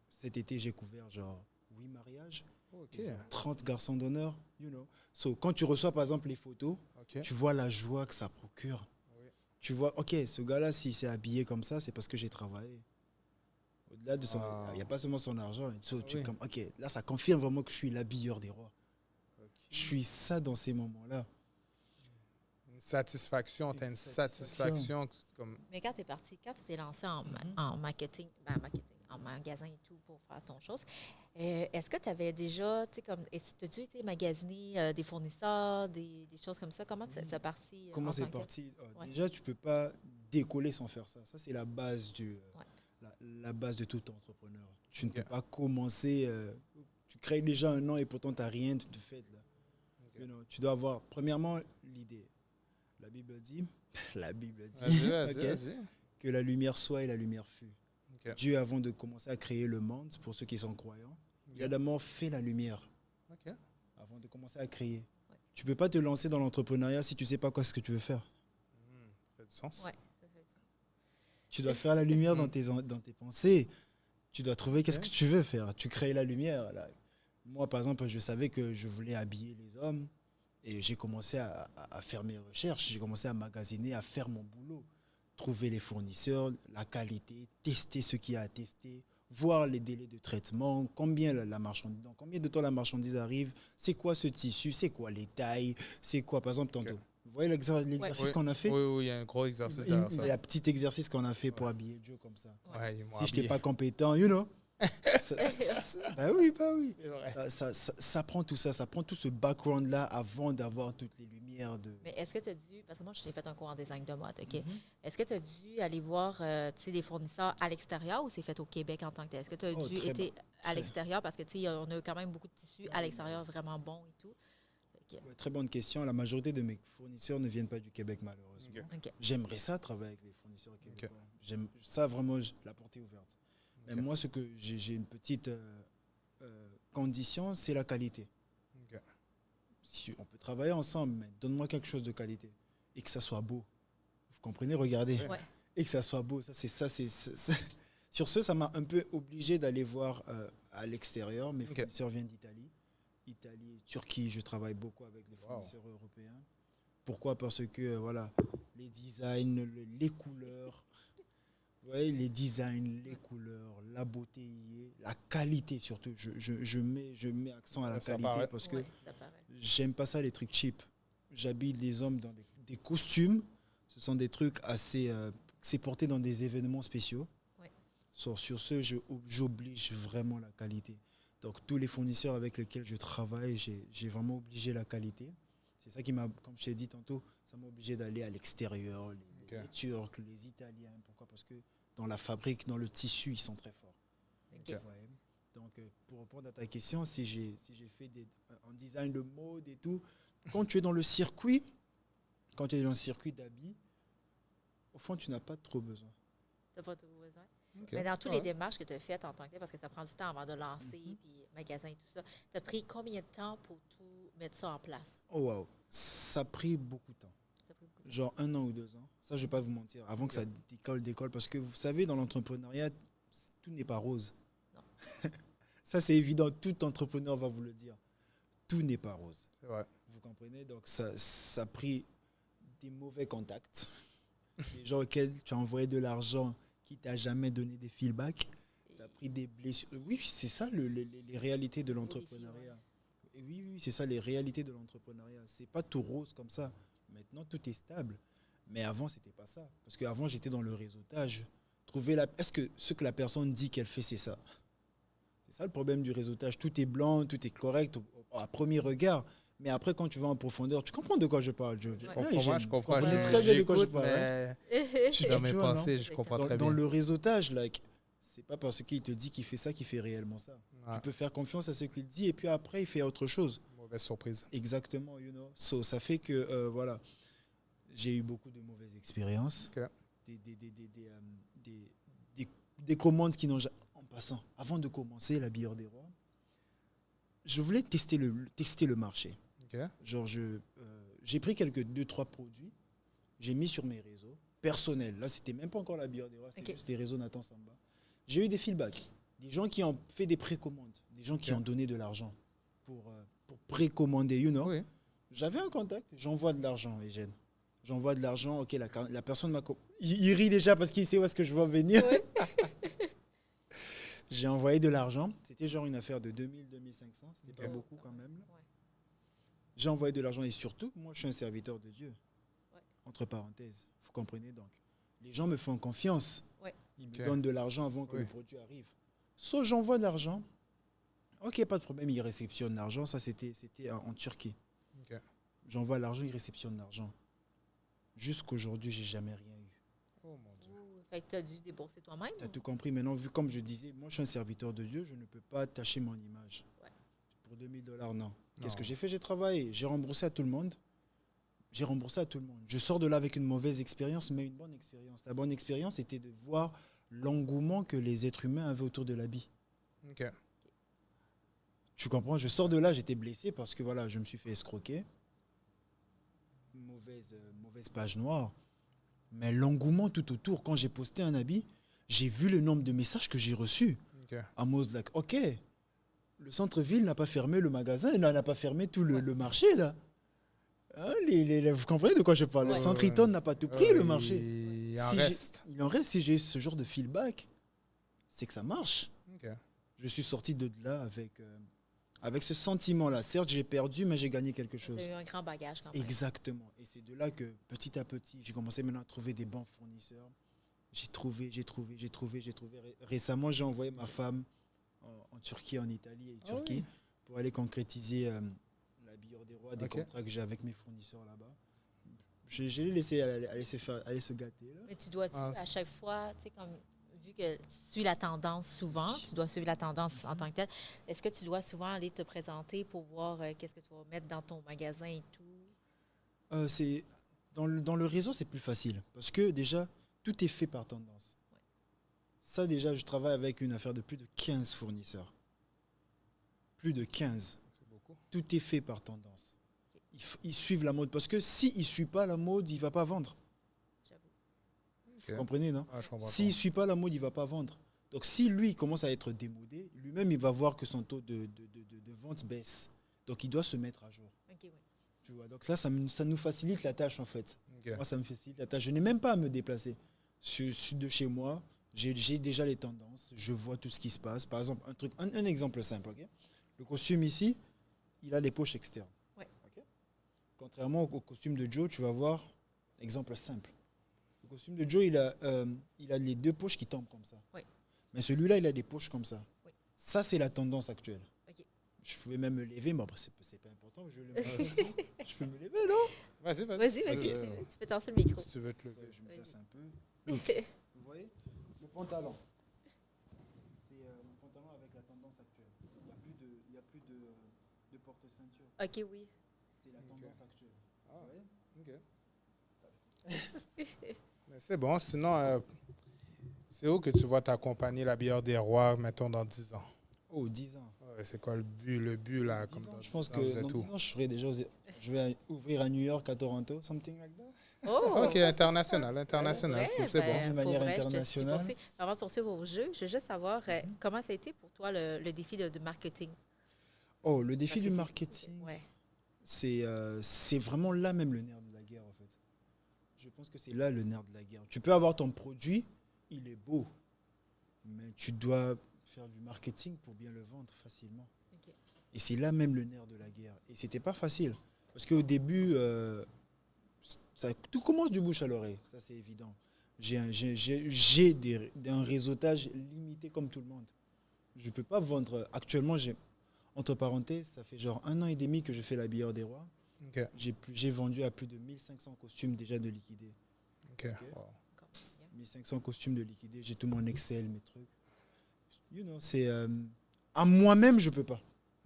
cet été, j'ai couvert genre 8 mariages, OK. 30 garçons d'honneur, you know. So, quand tu reçois par exemple les photos, OK. tu vois la joie que ça procure. Oui. Tu vois, OK, ce gars-là, s'il s'est habillé comme ça, c'est parce que j'ai travaillé. Au-delà de son. Wow. Il n'y a pas seulement son argent. So, Oui. comme, OK, là, ça confirme vraiment que je suis l'habilleur des rois. OK. Je suis ça dans ces moments-là. Une satisfaction. Tu as une satisfaction comme. Mais quand tu es parti, quand tu t'es lancé en marketing, en magasin et tout pour faire ton chose, est-ce que tu avais déjà, tu sais, comme, as-tu été magasiner des fournisseurs, des choses comme ça? Comment c'est parti? Comment en c'est tant que tel? parti? Ouais. Déjà, tu ne peux pas décoller sans faire ça. Ça, c'est la base Ouais. la base de tout entrepreneur. Tu ne Ok. peux pas commencer. Tu crées déjà un nom et pourtant, tu n'as rien de fait. Là. Ok. You know, tu dois avoir, premièrement, l'idée. La Bible dit, Vas-y, Ok. vas-y. que la lumière soit et la lumière fut. Ok. Dieu, avant de commencer à créer le monde, pour ceux qui sont croyants, il a d'abord fait la lumière OK. avant de commencer à créer. Ouais. Tu ne peux pas te lancer dans l'entrepreneuriat si tu ne sais pas quoi ce que tu veux faire. Ça fait du sens. Ouais, ça fait du sens. Tu dois faire la lumière dans tes pensées. Tu dois trouver qu'est-ce que tu veux faire. Tu crées la lumière. Là. Moi, par exemple, je savais que je voulais habiller les hommes et j'ai commencé à faire mes recherches. J'ai commencé à magasiner, à faire mon boulot. Trouver les fournisseurs, la qualité, tester ce qu'il y a à tester, voir les délais de traitement, combien dans combien de temps la marchandise arrive, c'est quoi ce tissu, c'est quoi les tailles, c'est quoi, par exemple, tantôt. Ok. Vous voyez l'exercice Oui. qu'on a fait? Oui, il y a un gros exercice derrière ça. Il y a un petit exercice qu'on a fait pour habiller Joe comme ça. Ouais, ils m'ont Si je n'étais habillé. pas compétent, you know. Bah oui. C'est vrai. Ça prend tout ça, ça prend tout ce background-là avant d'avoir toutes les lumières de... Mais est-ce que tu as dû, parce que moi, j'ai fait un cours en design de mode, OK? Est-ce que tu as dû aller voir tu sais, des fournisseurs à l'extérieur ou c'est fait au Québec en tant que tel? Est-ce que tu as dû très être à l'extérieur? Parce que, tu sais, on a quand même beaucoup de tissus à l'extérieur vraiment bons et tout. Fait que, Ouais, très bonne question. La majorité de mes fournisseurs ne viennent pas du Québec, malheureusement. Ok. OK. J'aimerais ça travailler avec les fournisseurs québécois. J'aime ça vraiment, la portée ouverte. Mais Ok. moi, ce que j'ai une petite condition, c'est la qualité. Ok. Si on peut travailler ensemble, mais donne-moi quelque chose de qualité et que ça soit beau. Vous comprenez? Regardez. Ouais. Et que ça soit beau. Sur ce, ça m'a un peu obligé d'aller voir à l'extérieur. Mes Ok. fournisseurs viennent d'Italie. Italie, Turquie, je travaille beaucoup avec les fournisseurs européens. Pourquoi? Parce que voilà, les designs, les couleurs, vous voyez, les designs, les couleurs, la beauté, la qualité surtout. Je mets accent à la Ça qualité paraît. parce que Ouais, ça paraît. j'aime pas ça les trucs cheap. j'habille les hommes dans des costumes. Ce sont des trucs assez... c'est porté dans des événements spéciaux. Ouais. Sur ce, j'oblige vraiment la qualité. Donc, tous les fournisseurs avec lesquels je travaille, j'ai vraiment obligé la qualité. C'est ça qui m'a, comme je t'ai dit tantôt, ça m'a obligé d'aller à l'extérieur, les Turcs, les Italiens. Pourquoi? Parce que dans la fabrique, dans le tissu, ils sont très forts. OK. Ouais. Donc, pour répondre à ta question, si j'ai fait un design de mode et tout, quand tu es dans le circuit d'habits, au fond, tu n'as pas trop besoin. Tu n'as pas trop besoin. OK. Mais dans toutes Ouais. les démarches que tu as faites en tant que tel, parce que ça prend du temps avant de lancer, puis magasin et tout ça, tu as pris combien de temps pour tout mettre ça en place? Oh, wow. Ça a pris beaucoup de temps. Ça a pris beaucoup de temps. Genre 1 an ou 2 ans. Ça, je ne vais pas vous mentir. Avant que ça décolle. Parce que vous savez, dans l'entrepreneuriat, tout n'est pas rose. Non. Ça, c'est évident. Tout entrepreneur va vous le dire. Tout n'est pas rose. C'est vrai. Vous comprenez? Donc, ça a pris des mauvais contacts. Des gens auxquels tu as envoyé de l'argent qui ne t'a jamais donné des feedbacks. Ça a pris des blessures. Oui, c'est ça les réalités de l'entrepreneuriat. Et oui, c'est ça les réalités de l'entrepreneuriat. C'est pas tout rose comme ça. Maintenant, tout est stable. Mais avant, c'était pas ça. Parce qu'avant, j'étais dans le réseautage. Est-ce que ce que la personne dit qu'elle fait, c'est ça? C'est ça le problème du réseautage. Tout est blanc, tout est correct à premier regard. Mais après, quand tu vas en profondeur, tu comprends de quoi je parle. Je comprends. Vous comprenez très bien de quoi je J'écoute, parle. Hein? mais je suis dans mes Tu vois, non? pensées, je comprends très Dans bien. le réseautage, c'est pas parce qu'il te dit qu'il fait ça qu'il fait réellement ça. Ouais. Tu peux faire confiance à ce qu'il dit et puis après, il fait autre chose. Mauvaise surprise. Exactement, So, ça fait que, voilà, j'ai eu beaucoup de mauvaises expériences. Ok. Des commandes qui n'ont jamais... En passant, avant de commencer l'habilleur des rois, je voulais tester le marché. OK. Genre, j'ai pris 2-3 produits, j'ai mis sur mes réseaux personnels. Là, c'était même pas encore l'habilleur des rois, c'était juste les réseaux Nathan Samba. J'ai eu des feedbacks, des gens qui ont fait des précommandes, des gens qui ont donné de l'argent pour précommander, Oui. J'avais un contact, j'envoie de l'argent, Eugène. J'envoie de l'argent, ok, la personne m'a... Il rit déjà parce qu'il sait où est-ce que je vais en venir. Oui. J'ai envoyé de l'argent, c'était genre une affaire de 2000-2500, c'était pas beaucoup quand même. Ouais. J'ai envoyé de l'argent et surtout, moi je suis un serviteur de Dieu. Ouais. Entre parenthèses, vous comprenez donc. Les gens me font confiance. Ouais. Ils me donnent de l'argent avant que Oui. le produit arrive. Soit j'envoie de l'argent, ok, pas de problème, ils réceptionnent l'argent, ça c'était en Turquie. OK. J'envoie l'argent, ils réceptionnent l'argent. Jusqu'aujourd'hui, j'ai jamais rien eu. Oh mon Dieu. Ouh, fait que tu as dû débourser toi-même? Tu as tout compris. Maintenant, vu comme je disais, moi je suis un serviteur de Dieu, je ne peux pas tâcher mon image. Ouais. Pour $2000, non. Qu'est-ce Non. que j'ai fait? J'ai travaillé, j'ai remboursé à tout le monde. Je sors de là avec une mauvaise expérience, mais une bonne expérience. La bonne expérience était de voir l'engouement que les êtres humains avaient autour de l'habit. OK. Tu comprends? Je sors de là, j'étais blessé parce que voilà, je me suis fait escroquer. Mauvaise page noire. Mais l'engouement tout autour, quand j'ai posté un habit, j'ai vu le nombre de messages que j'ai reçus. OK. À Mozlak, ok, le centre-ville n'a pas fermé le magasin, il n'a pas fermé tout le marché là. Hein, vous comprenez de quoi je parle? Ouais. Le centre Eaton n'a pas tout pris le marché. Il en Si reste. il en reste, si j'ai eu ce genre de feedback, c'est que ça marche. OK. Je suis sorti de là avec ce sentiment-là. Certes, j'ai perdu, mais j'ai gagné quelque Tu chose. as eu un grand bagage quand même. Exactement. Et c'est de là que petit à petit, j'ai commencé maintenant à trouver des bons fournisseurs. J'ai trouvé. Récemment, j'ai envoyé ma femme en Turquie, en Italie et en Turquie oui. pour aller concrétiser l'habilleur des rois, des Ok. contrats que j'ai avec mes fournisseurs là-bas. Je l'ai laissé aller se gâter. Là. Mais tu dois-tu, Ah, à chaque fois, tu sais, comme vu que tu suis la tendance souvent, tu dois suivre la tendance en tant que telle, est-ce que tu dois souvent aller te présenter pour voir qu'est-ce que tu vas mettre dans ton magasin et tout? C'est dans le réseau, c'est plus facile parce que déjà, tout est fait par tendance. Ouais. Ça, déjà, je travaille avec une affaire de plus de 15 fournisseurs. Plus de 15. C'est beaucoup. Tout est fait par tendance. Ils suivent la mode parce que s'il ne suit pas la mode, il ne va pas vendre. J'avoue. Vous comprenez, non? Ah, je comprends. S'il ne suit pas la mode, il ne va pas vendre. Donc, si lui commence à être démodé, lui-même, il va voir que son taux de vente baisse. Donc, il doit se mettre à jour. OK, oui. Tu vois? Donc, là, ça nous facilite la tâche, en fait. OK. Moi, ça me facilite la tâche. Je n'ai même pas à me déplacer. Je suis de chez moi. J'ai déjà les tendances. Je vois tout ce qui se passe. Par exemple, un exemple simple. Okay? Le costume ici, il a les poches externes. Ouais. Okay? Contrairement au costume de Joe, tu vas voir, exemple simple. Le costume de Joe, il a les 2 poches qui tombent comme ça. Oui. Mais celui-là, il a des poches comme ça. Oui. Ça, c'est la tendance actuelle. OK. Je pouvais même me lever, mais après, c'est pas important. Je peux me lever, non? Vas-y, vas-y. Vas-y, si tu vas-y, veux. tu peux tasser le micro. Si tu veux te lever. Je me tasse un peu. OK. Vous voyez? Le pantalon. C'est le pantalon avec la tendance actuelle. Il n'y a plus de porte-ceinture. OK, oui. C'est la tendance actuelle. Ah, Vous voyez? OK. Mais c'est bon. Sinon, c'est où que tu vois ta compagnie, la bière des rois, mettons, dans 10 ans? Oh, 10 ans. Ouais, c'est quoi le but là? 10 Comme ans, dans je pense 10 ans, vous que êtes dans où? 10 ans, je vais ouvrir à New York, à Toronto, something like that. Oh! OK, international, Ouais, c'est bon. ben, De manière pour vrai, je te internationale. suis. Avant de poursuivre vos jeux, je veux juste savoir comment ça a été pour toi le défi de marketing. Oh, le défi Parce du que marketing, Ouais. c'est vraiment là même le nerf de la guerre, en fait. Je pense que c'est là le nerf de la guerre. Tu peux avoir ton produit, il est beau, mais tu dois faire du marketing pour bien le vendre facilement. OK. Et c'est là même le nerf de la guerre. Et c'était pas facile. Parce qu'au début, tout commence du bouche à l'oreille, ça c'est évident. J'ai un réseautage limité comme tout le monde. Je ne peux pas vendre. Actuellement, entre parenthèses, ça fait genre 1 an et demi que je fais la bière des rois. OK. J'ai vendu à plus de 1500 costumes déjà de liquidés. OK. Wow. 1500 costumes de liquidés, j'ai tout mon Excel, mes trucs. C'est à moi-même, je peux pas.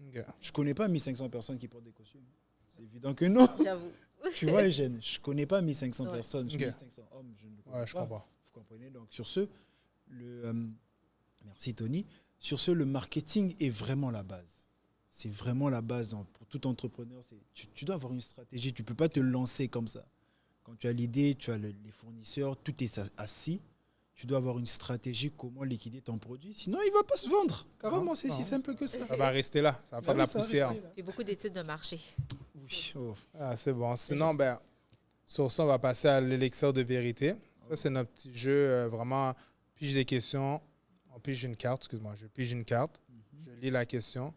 OK. Je connais pas 1500 personnes qui portent des costumes. C'est évident que non. J'avoue. Tu vois, Eugène, je connais pas 1500 Ouais. personnes, Ok. 1500 hommes, je ne connais Ouais, je pas. comprends. Vous comprenez? Donc sur ce, merci Tony. Sur ce, le marketing est vraiment la base. C'est vraiment la base pour tout entrepreneur. Tu dois avoir une stratégie. Tu ne peux pas te lancer comme ça. Quand tu as l'idée, tu as les fournisseurs, tout est assis. Tu dois avoir une stratégie, comment liquider ton produit. Sinon, il ne va pas se vendre. Carrément, Non, c'est non. si simple que ça. Ça va rester là. Ça va faire de la Ah oui, ça va poussière. rester là. Il y a beaucoup d'études de marché. Oui. Oh. Ah, c'est bon. Sinon, juste- ben, sur ça, on va passer à l'élixir de vérité. Ça, c'est notre petit jeu. Vraiment, pige des questions. On pige une carte, excuse-moi. Je pige une carte. Je lis la question.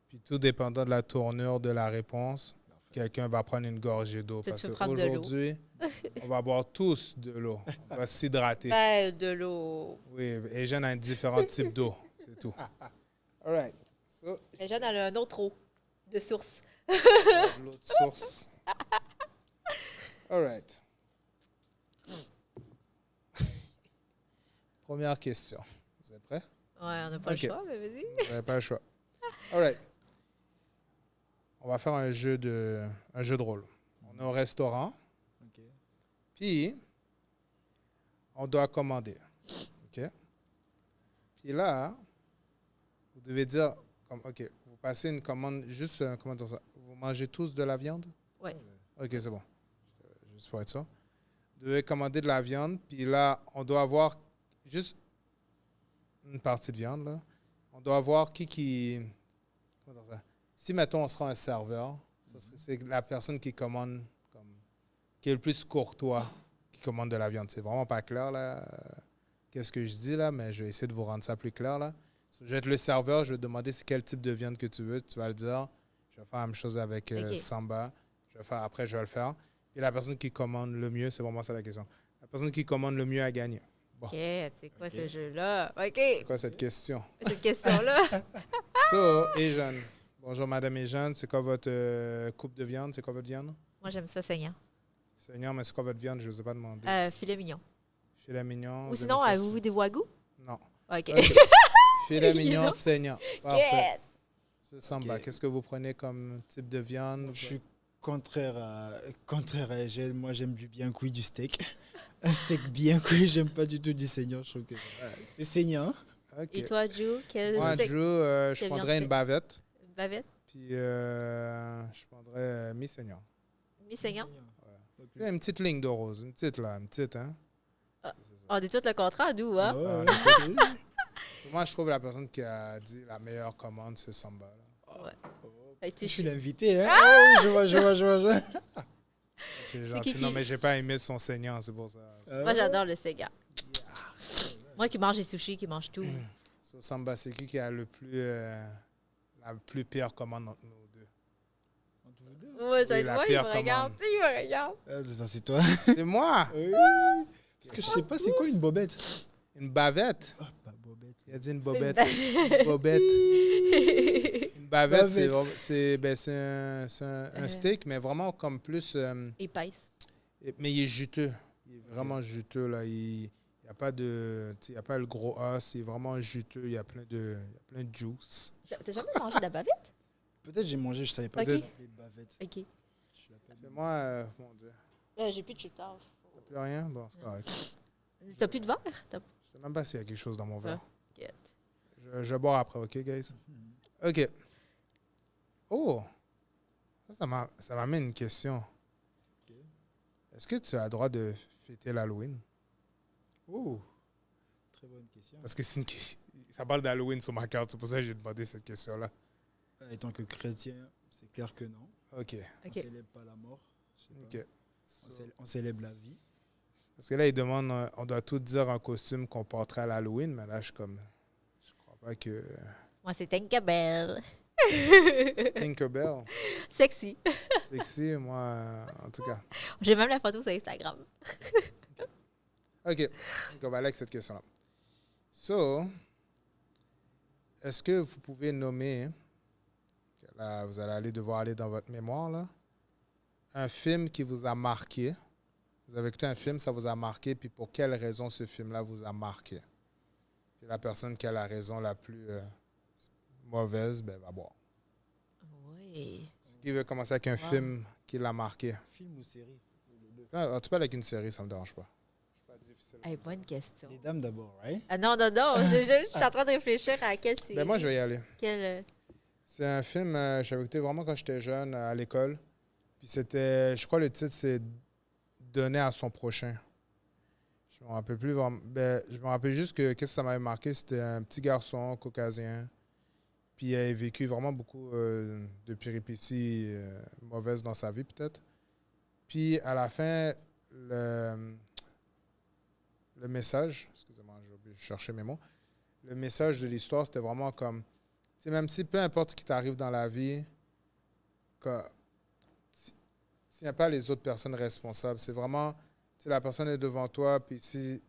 Puis tout dépendant de la tournure de la réponse, quelqu'un va prendre une gorgée d'eau. Toi, Parce tu veux prendre de l'eau. qu'aujourd'hui, on va boire tous de l'eau. On va s'hydrater. Ben, de l'eau. Oui, et Jeanne a différents types d'eau. C'est tout. All right. So, Les jeunes, elle a un autre eau de source. l'autre source. All right. Première question. Vous êtes prêts? Ouais, on n'a pas Ok. le choix, mais vas-y. Vous n'avez pas le choix. All right. On va faire un jeu de rôle. On est au restaurant, Ok. puis on doit commander. OK? Puis là, vous devez dire, comme, OK, vous passez une commande, juste, comment dire ça? Vous mangez tous de la viande? Ouais. OK, c'est bon. Juste pour être sûr. Vous devez commander de la viande, puis là, on doit avoir juste une partie de viande, là. On doit avoir qui comment dire ça? Si, mettons, on sera un serveur, c'est la personne qui commande, qui est le plus courtois, qui commande de la viande. C'est vraiment pas clair, là, qu'est-ce que je dis, là, mais je vais essayer de vous rendre ça plus clair, là. Je vais être le serveur, je vais te demander c'est quel type de viande que tu veux. Tu vas le dire. Je vais faire la même chose avec Ok. Samba. Après, je vais le faire. Et la personne qui commande le mieux, c'est vraiment ça la question. La personne qui commande le mieux a gagné. OK, c'est quoi ce jeu-là? OK, C'est quoi cette question? cette question-là. So, Ejeanne. Bonjour, Madame Ejeanne. C'est quoi votre coupe de viande? C'est quoi votre viande? Moi, j'aime ça saignant. Seigneur, mais c'est quoi votre viande? Je ne vous ai pas demandé. Filet mignon. Filet mignon. Ou vous sinon, aimez ça avez-vous des wagyu? Non. OK. Ok. Filet You mignon, know? saignant. Parfait. Get. C'est Samba. Ok. Qu'est-ce que vous prenez comme type de viande? Je suis contraire à Egel. Moi, j'aime du bien cuit, du steak. Un steak bien cuit, j'aime pas du tout du saignant. Je trouve que c'est saignant. OK. Et toi, Joe, quel Moi, steak? Drew, je Quelle prendrais viande une fait? bavette. Bavette? Puis je prendrais mi-saignant. Mi-saignant? Une petite ligne de rose. Une petite, là. Une petite, hein? Ah. C'est ça. On dit tout le contraire, nous, hein? Ah ouais, Ah, ouais. Moi, je trouve la personne qui a dit la meilleure commande, c'est Samba. Là. Ouais. Oh, Fait parce que que tu- je suis l'invité. Hein? Ah oui, je vois. C'est gentil. qui Non, qui? mais j'ai pas aimé son saignant, c'est pour ça. Moi, j'adore le saignant. Moi qui mange les sushis, qui mange tout. So, Samba, c'est qui a la plus pire commande entre nous deux? Entre Ouais, ça Oui, va la être moi, il pire me regarde. commande. Il me regarde. Ah, c'est ça, c'est toi. C'est moi! Oui. Parce que je sais pas, c'est quoi une bobette? Une bavette. Ah, pas bobette. Il a dit une Une bobette. ba- Une bobette. Une bavette, c'est Bavette. vraiment- c'est ben, c'est un steak, mais vraiment comme plus... Épaisse. mais il est juteux. Il est vraiment juteux, là. Il n'y a pas de... tu sais, il y a pas le gros os. Il est vraiment juteux. Il y a plein de juice. T'as jamais mangé de la bavette? Peut-être j'ai mangé, je savais pas Ok. que c'était bavette. OK. Je l'appelle Mais moi, mon Dieu. J'ai plus de chutard. T'as plus rien? Bon, c'est correct. T'as plus de verre? Je sais même pas s'il y a quelque chose dans mon verre. Get. Je vais boire après, OK, guys? OK. Oh! Ça m'amène une question. Ok. Est-ce que tu as le droit de fêter l'Halloween? Oh, très bonne question. Parce que ça parle d'Halloween sur ma carte. C'est pour ça que j'ai demandé cette question-là. Étant que chrétien, c'est clair que non. OK. On OK. célèbre pas la mort. Je sais pas. OK. On célèbre la vie. Parce que là, il demande, on doit tout dire en costume qu'on porterait à l'Halloween, mais là, je suis comme, je crois pas que... Moi, c'est Tinkerbell. Tinkerbell, Sexy. sexy, moi, en tout cas. J'ai même la photo sur Instagram. OK, donc on va aller avec cette question-là. So, est-ce que vous pouvez nommer, là, vous allez devoir aller dans votre mémoire, là, un film qui vous a marqué. Vous avez écouté un film, ça vous a marqué, puis pour quelle raison ce film-là vous a marqué? Puis la personne qui a la raison la plus mauvaise, ben, va boire. Oui. Qui veut commencer avec un film qui l'a marqué? Film ou série? Ah, tu peux aller avec une série, ça me dérange pas. C'est pas difficile. Hey, bonne question. Les dames d'abord, right? Ah non, non, non. Je suis en train de réfléchir à quelle série. Ben moi, je vais y aller. Quelle... C'est un film que j'avais écouté vraiment quand j'étais jeune à l'école. Puis c'était, je crois le titre, c'est Donner à son prochain. Je me rappelle plus vraiment. Ben, je me rappelle juste que qu'est-ce que ça m'avait marqué, c'était un petit garçon caucasien. Puis il avait vécu vraiment beaucoup de péripéties mauvaises dans sa vie, peut-être. Puis à la fin, le message, excusez-moi, j'ai oublié de chercher mes mots. Le message de l'histoire, c'était vraiment comme, tu sais, même si peu importe ce qui t'arrive dans la vie, tiens pas les autres personnes responsables. C'est vraiment, tu sais, la personne est devant toi, puis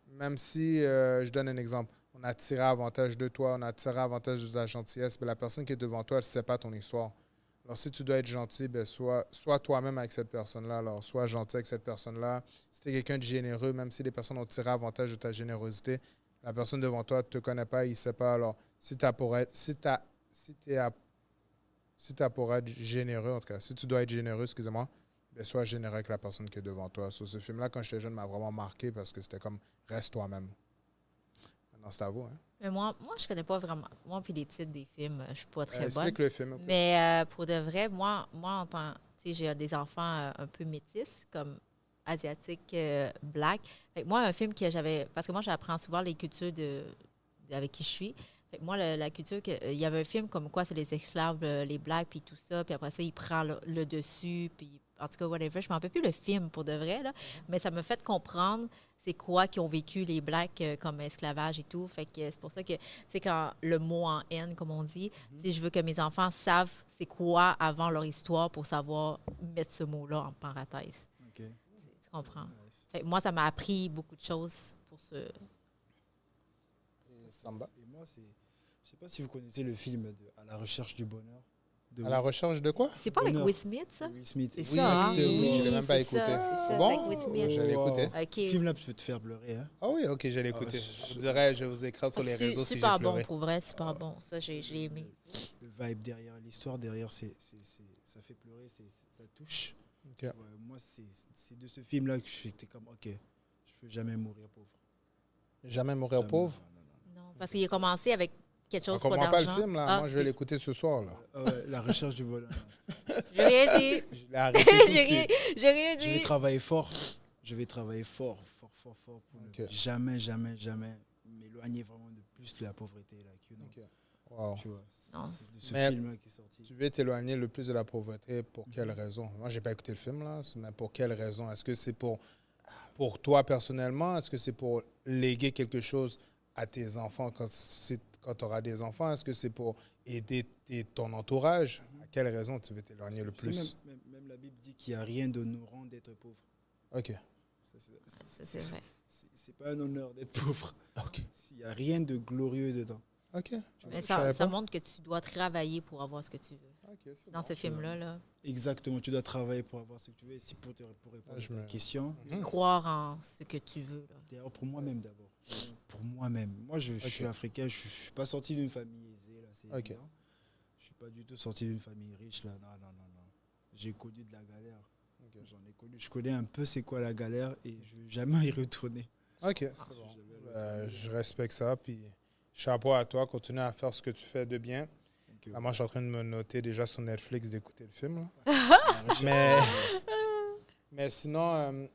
même si, je donne un exemple, on a tiré avantage de toi, on a tiré avantage de ta gentillesse, mais la personne qui est devant toi, elle ne sait pas ton histoire. Alors, si tu dois être gentil, ben, sois toi-même avec cette personne-là. Alors, sois gentil avec cette personne-là. Si tu es quelqu'un de généreux, même si les personnes ont tiré avantage de ta générosité, la personne devant toi ne te connaît pas, il ne sait pas. Alors, si tu as pour être généreux, en tout cas, si tu dois être généreux, excusez-moi, ben, sois généreux avec la personne qui est devant toi. So, ce film-là, quand j'étais jeune, m'a vraiment marqué parce que c'était comme reste toi-même. Maintenant, c'est à vous. Hein? Mais moi, je connais pas vraiment. Moi, puis les titres des films, je suis pas très bonne. Explique le film. Okay. Mais pour de vrai, moi en tant, tu sais, j'ai des enfants un peu métis, comme asiatiques, black. Fait que moi, un film que j'avais, parce que moi, j'apprends souvent les cultures avec qui je suis. Fait que moi, la culture, il y avait un film comme quoi c'est les esclaves, les blacks, puis tout ça, puis après ça, il prend le dessus, puis en tout cas, whatever. Je ne me rappelle plus le film pour de vrai, là, mais ça m'a fait comprendre c'est quoi qui ont vécu les Blacks comme esclavage et tout. Fait que c'est pour ça que, tu sais, quand le mot en haine, comme on dit, tu sais, je veux que mes enfants savent c'est quoi avant leur histoire pour savoir mettre ce mot-là en parenthèse. OK. Tu comprends? Fait que moi, ça m'a appris beaucoup de choses pour ce... Samba. Et moi, je ne sais pas si vous connaissez le film À la recherche du bonheur. À la recherche de quoi? C'est pas avec Bonheur. Will Smith, ça? Will Smith. C'est Oui, ça, hein? je l'ai même pas c'est écouté. ça, c'est ça, Bon? c'est avec Will Smith. Je l'ai écouté. OK. Ce film-là peut te faire pleurer. Hein? Ah oui, ok, j'allais écouter. Ah, Je vous dirais, je vais vous écrire sur les réseaux si j'ai Super bon, pleuré. pour vrai, super bon. Ça, j'ai aimé. Le vibe derrière, l'histoire derrière, ça fait pleurer, ça touche. Okay. Ouais, moi, c'est de ce film-là que j'étais comme, OK, je peux jamais mourir pauvre. Jamais mourir Jamais, pauvre? non. Non, parce qu'il a commencé avec quelque chose On pas comprend pas d'argent. le film, là. Ah, Moi, je vais l'écouter ce soir, là. Ouais, la recherche du bonheur. J'ai rien dit. Je l'ai arrêté tout de J'ai rien, suite. j'ai rien Je vais dit. travailler fort. Je vais travailler fort pour Ok. ne jamais m'éloigner vraiment de plus de la pauvreté. Là, que, non. Ok. Wow. Tu vois, Non, c'est de ce Mais- film-là qui est sorti. Tu veux t'éloigner le plus de la pauvreté, pour quelle raison? Moi, j'ai pas écouté le film, là, mais pour quelle raison? Est-ce que c'est pour toi personnellement? Est-ce que c'est pour léguer quelque chose à tes enfants quand tu auras des enfants? Est-ce que c'est pour aider ton entourage? quelle raison tu veux t'éloigner le Tu sais, plus? même la Bible dit qu'il n'y a rien d'honorant d'être pauvre. OK. C'est vrai. C'est pas un honneur d'être pauvre. OK. Il n'y a rien de glorieux dedans. OK. Mais Je savais ça pas. montre que tu dois travailler pour avoir ce que tu veux. OK, c'est Dans bon. ce film-là, là. Exactement, tu dois travailler pour avoir ce que tu veux. Et si pour répondre Je à ta me- question, Croire en ce que tu veux. Là. d'ailleurs, pour moi-même d'abord. Pour moi-même. Moi, je suis africain, je ne suis pas sorti d'une famille aisée, là, c'est Ok. évident. Je ne suis pas du tout sorti d'une famille riche, là. Non. J'ai connu de la galère. Ok. J'en ai connu. Je connais un peu c'est quoi la galère et je ne vais jamais y retourner. OK, c'est bon. Je respecte ça. Puis chapeau à toi. Continue à faire ce que tu fais de bien. Donc, Moi, je suis en train de me noter déjà sur Netflix d'écouter le film. Là. la recherche, Mais sinon,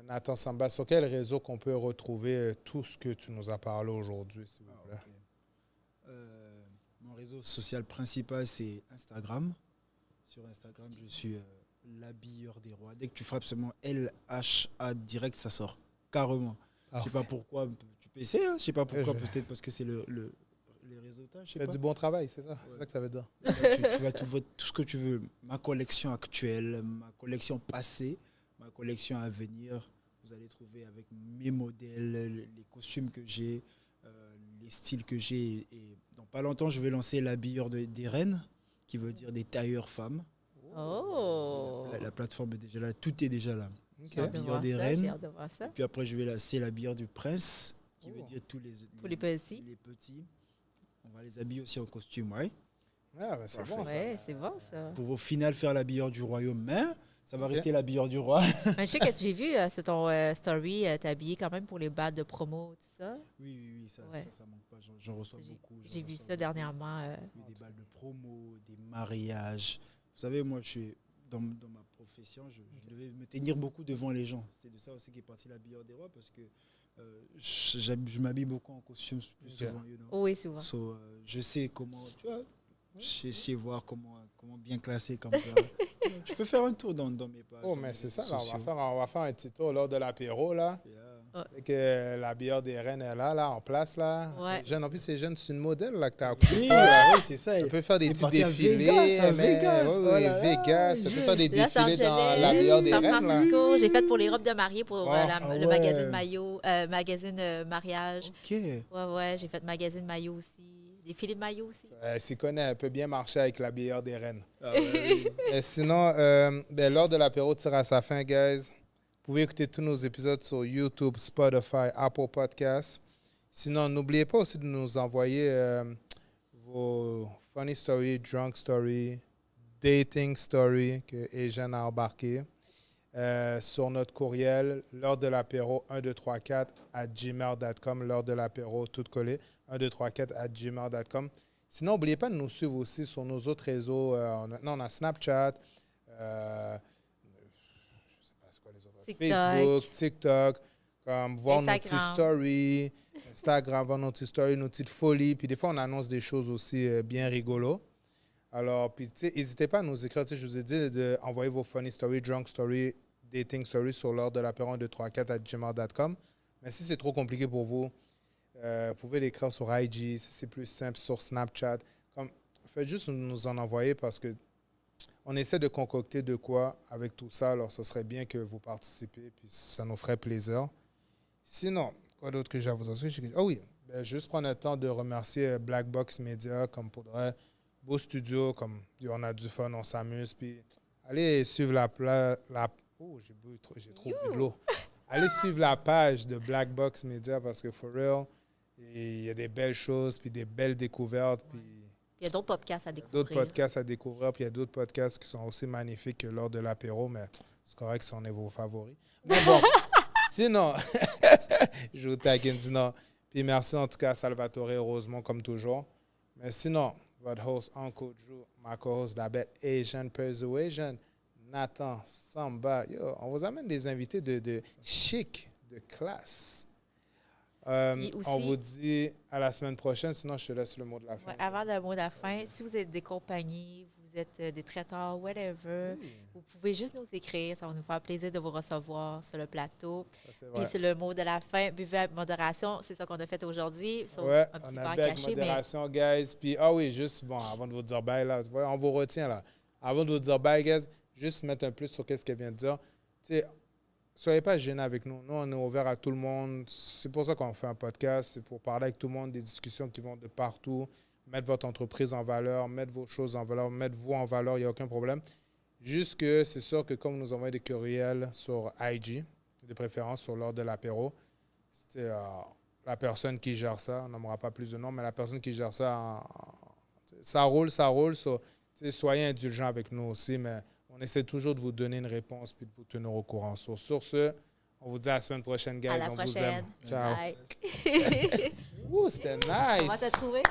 Nathan Samba, sur quel réseau qu'on peut retrouver tout ce que tu nous as parlé aujourd'hui, s'il vous plaît? ok. Mon réseau social principal, c'est Instagram. Sur Instagram, je suis l'habilleur des rois. Dès que tu frappes seulement LHA direct, ça sort. Carrément. Ah. Je sais pas pourquoi. Tu peux essayer, hein. Je sais pas pourquoi. je- Peut-être parce que c'est les réseautages. Je sais Tu fais pas. du bon travail, c'est ça? C'est ça que ça veut dire. Tu vas tout ce que tu veux. Ma collection actuelle, ma collection passée, ma collection à venir. Vous allez trouver avec mes modèles, les costumes que j'ai, les styles que j'ai. Et dans pas longtemps, je vais lancer l'habilleur des reines, qui veut dire des tailleurs femmes. Oh! La plateforme est déjà là, tout est déjà là. OK. J'ai hâte de Habilleur voir des ça, reines. j'ai hâte de voir ça. Puis après, je vais lancer l'habilleur du prince, qui veut Oh. dire Pour les petits. les petits. On va les habiller aussi en costume, ouais. Ah, ben, c'est Parfait. bon, ça. Ouais, c'est bon, ça. Pour au final faire l'habilleur du royaume, mais ça va Ok. rester l'habilleur du roi. Mais je sais que j'ai vu sur ton story, t'es habillé quand même pour les balles de promo, tout ça. Oui, Ouais. ça manque pas. J'en reçois J'ai- beaucoup. J'ai vu reçois ça beaucoup. dernièrement. Oui, des balles de promo, des mariages. Vous savez, moi, je suis dans ma profession, je devais me tenir beaucoup devant les gens. C'est de ça aussi qu'est parti l'habilleur des rois, parce que je m'habille beaucoup en costume plus Ok. souvent. You know. Oh, oui, souvent. So, je sais comment, tu vois, je sais voir comment bien classer comme ça. Tu peux faire un tour dans mes pages. Oh, dans mais mes c'est réseaux ça, là, sociaux. on va faire un petit tour lors de l'apéro, là. Yeah. Fait que la bière des reines est là, en place, là. Ouais. Jeune, en plus, c'est jeune, c'est une modèle, là, que t'as Oui, oui, c'est ça. On peut faire des Il est petits parti à défilés. Vegas, à mais- Vegas. oui, Oh là là, Vegas. Ça peut faire des Los défilés dans la Angeles, bière des San reines, là. Francisco. J'ai fait pour les robes de mariée pour Bon. Ah le ouais. magazine maillot, magazine mariage. Ok. Ouais, j'ai fait magazine maillot aussi. Défilé de maillot aussi. S'y connaît, elle peut bien marcher avec la bière des reines. Ah ouais, oui. Et sinon, lors de l'apéro tire à sa fin, guys. Vous pouvez écouter tous nos épisodes sur YouTube, Spotify, Apple Podcasts. Sinon, n'oubliez pas aussi de nous envoyer vos funny stories, drunk stories, dating stories que Eugène a embarqué sur notre courriel lors de l'apéro 1234@gmail.com. Lors de l'apéro, tout collé, 1234@gmail.com. Sinon, n'oubliez pas de nous suivre aussi sur nos autres réseaux. On a Snapchat. Je sais pas c'est quoi les autres. TikTok. Facebook, TikTok, comme voir nos petites Instagram. stories, Instagram, voir nos petites stories, nos petites folies. Puis des fois, on annonce des choses aussi bien rigolos. Alors, puis, tu sais, n'hésitez pas à nous écrire. Tu sais, je vous ai dit d'envoyer vos funny stories, drunk stories, dating stories sur l'heure de l'apéro 1234@gmail.com. Mais si c'est trop compliqué pour vous, vous pouvez l'écrire sur IG. Si c'est plus simple, sur Snapchat. Faites juste nous en envoyer parce que on essaie de concocter de quoi avec tout ça. Alors, ce serait bien que vous participez, puis ça nous ferait plaisir. Sinon, quoi d'autre que j'ai à vous dire? Oh oui, juste prendre le temps de remercier Black Box Media, comme pour de vrai, beau studio, comme on a du fun, on s'amuse. Puis allez suivre oh, j'ai trop bu de l'eau. Allez suivre la page de Black Box Media parce que, for real, il y a des belles choses, puis des belles découvertes, puis Il y a d'autres podcasts à découvrir. d'autres podcasts à découvrir, puis il y a d'autres podcasts qui sont aussi magnifiques que lors de l'apéro, mais c'est correct si on est vos favoris. Mais bon, sinon, je vous taquine, sinon. Puis merci en tout cas à Salvatore et Rosemont, comme toujours. Mais sinon, votre host, Uncle Drew, ma co-host, la bête Asian Persuasion, Nathan Samba. Yo, on vous amène des invités de chic, de classe. Et aussi- On vous dit à la semaine prochaine, sinon je te laisse le mot de la fin. Ouais, avant le mot de la fin, si vous êtes des compagnies, vous vous êtes des traiteurs, whatever, vous pouvez juste nous écrire. Ça va nous faire plaisir de vous recevoir sur le plateau. Puis c'est le mot de la fin, buvez avec modération. C'est ça qu'on a fait aujourd'hui. Ouais, un petit on a verre bu avec caché, modération, guys. Puis, oui, juste, bon, avant de vous dire bye, là, on vous retient, là. Avant de vous dire bye, guys, juste mettre un plus sur ce qu'elle vient de dire. Tu sais, soyez pas gênés avec nous. Nous, on est ouvert à tout le monde. C'est pour ça qu'on fait un podcast. C'est pour parler avec tout le monde, des discussions qui vont de partout. Mettre votre entreprise en valeur, mettre vos choses en valeur, mettre vous en valeur, il n'y a aucun problème. Juste que c'est sûr que comme nous envoyons des courriels sur IG, de préférence sur l'heure de l'apéro, c'était la personne qui gère ça, on n'aimera pas plus de nom, mais la personne qui gère ça, ça roule. Soyez indulgents avec nous aussi, mais on essaie toujours de vous donner une réponse puis de vous tenir au courant. Sur ce, on vous dit à la semaine prochaine, guys. À la on prochaine. vous aime. Ciao. Bye. Ouh, c'était nice. On va te trouver.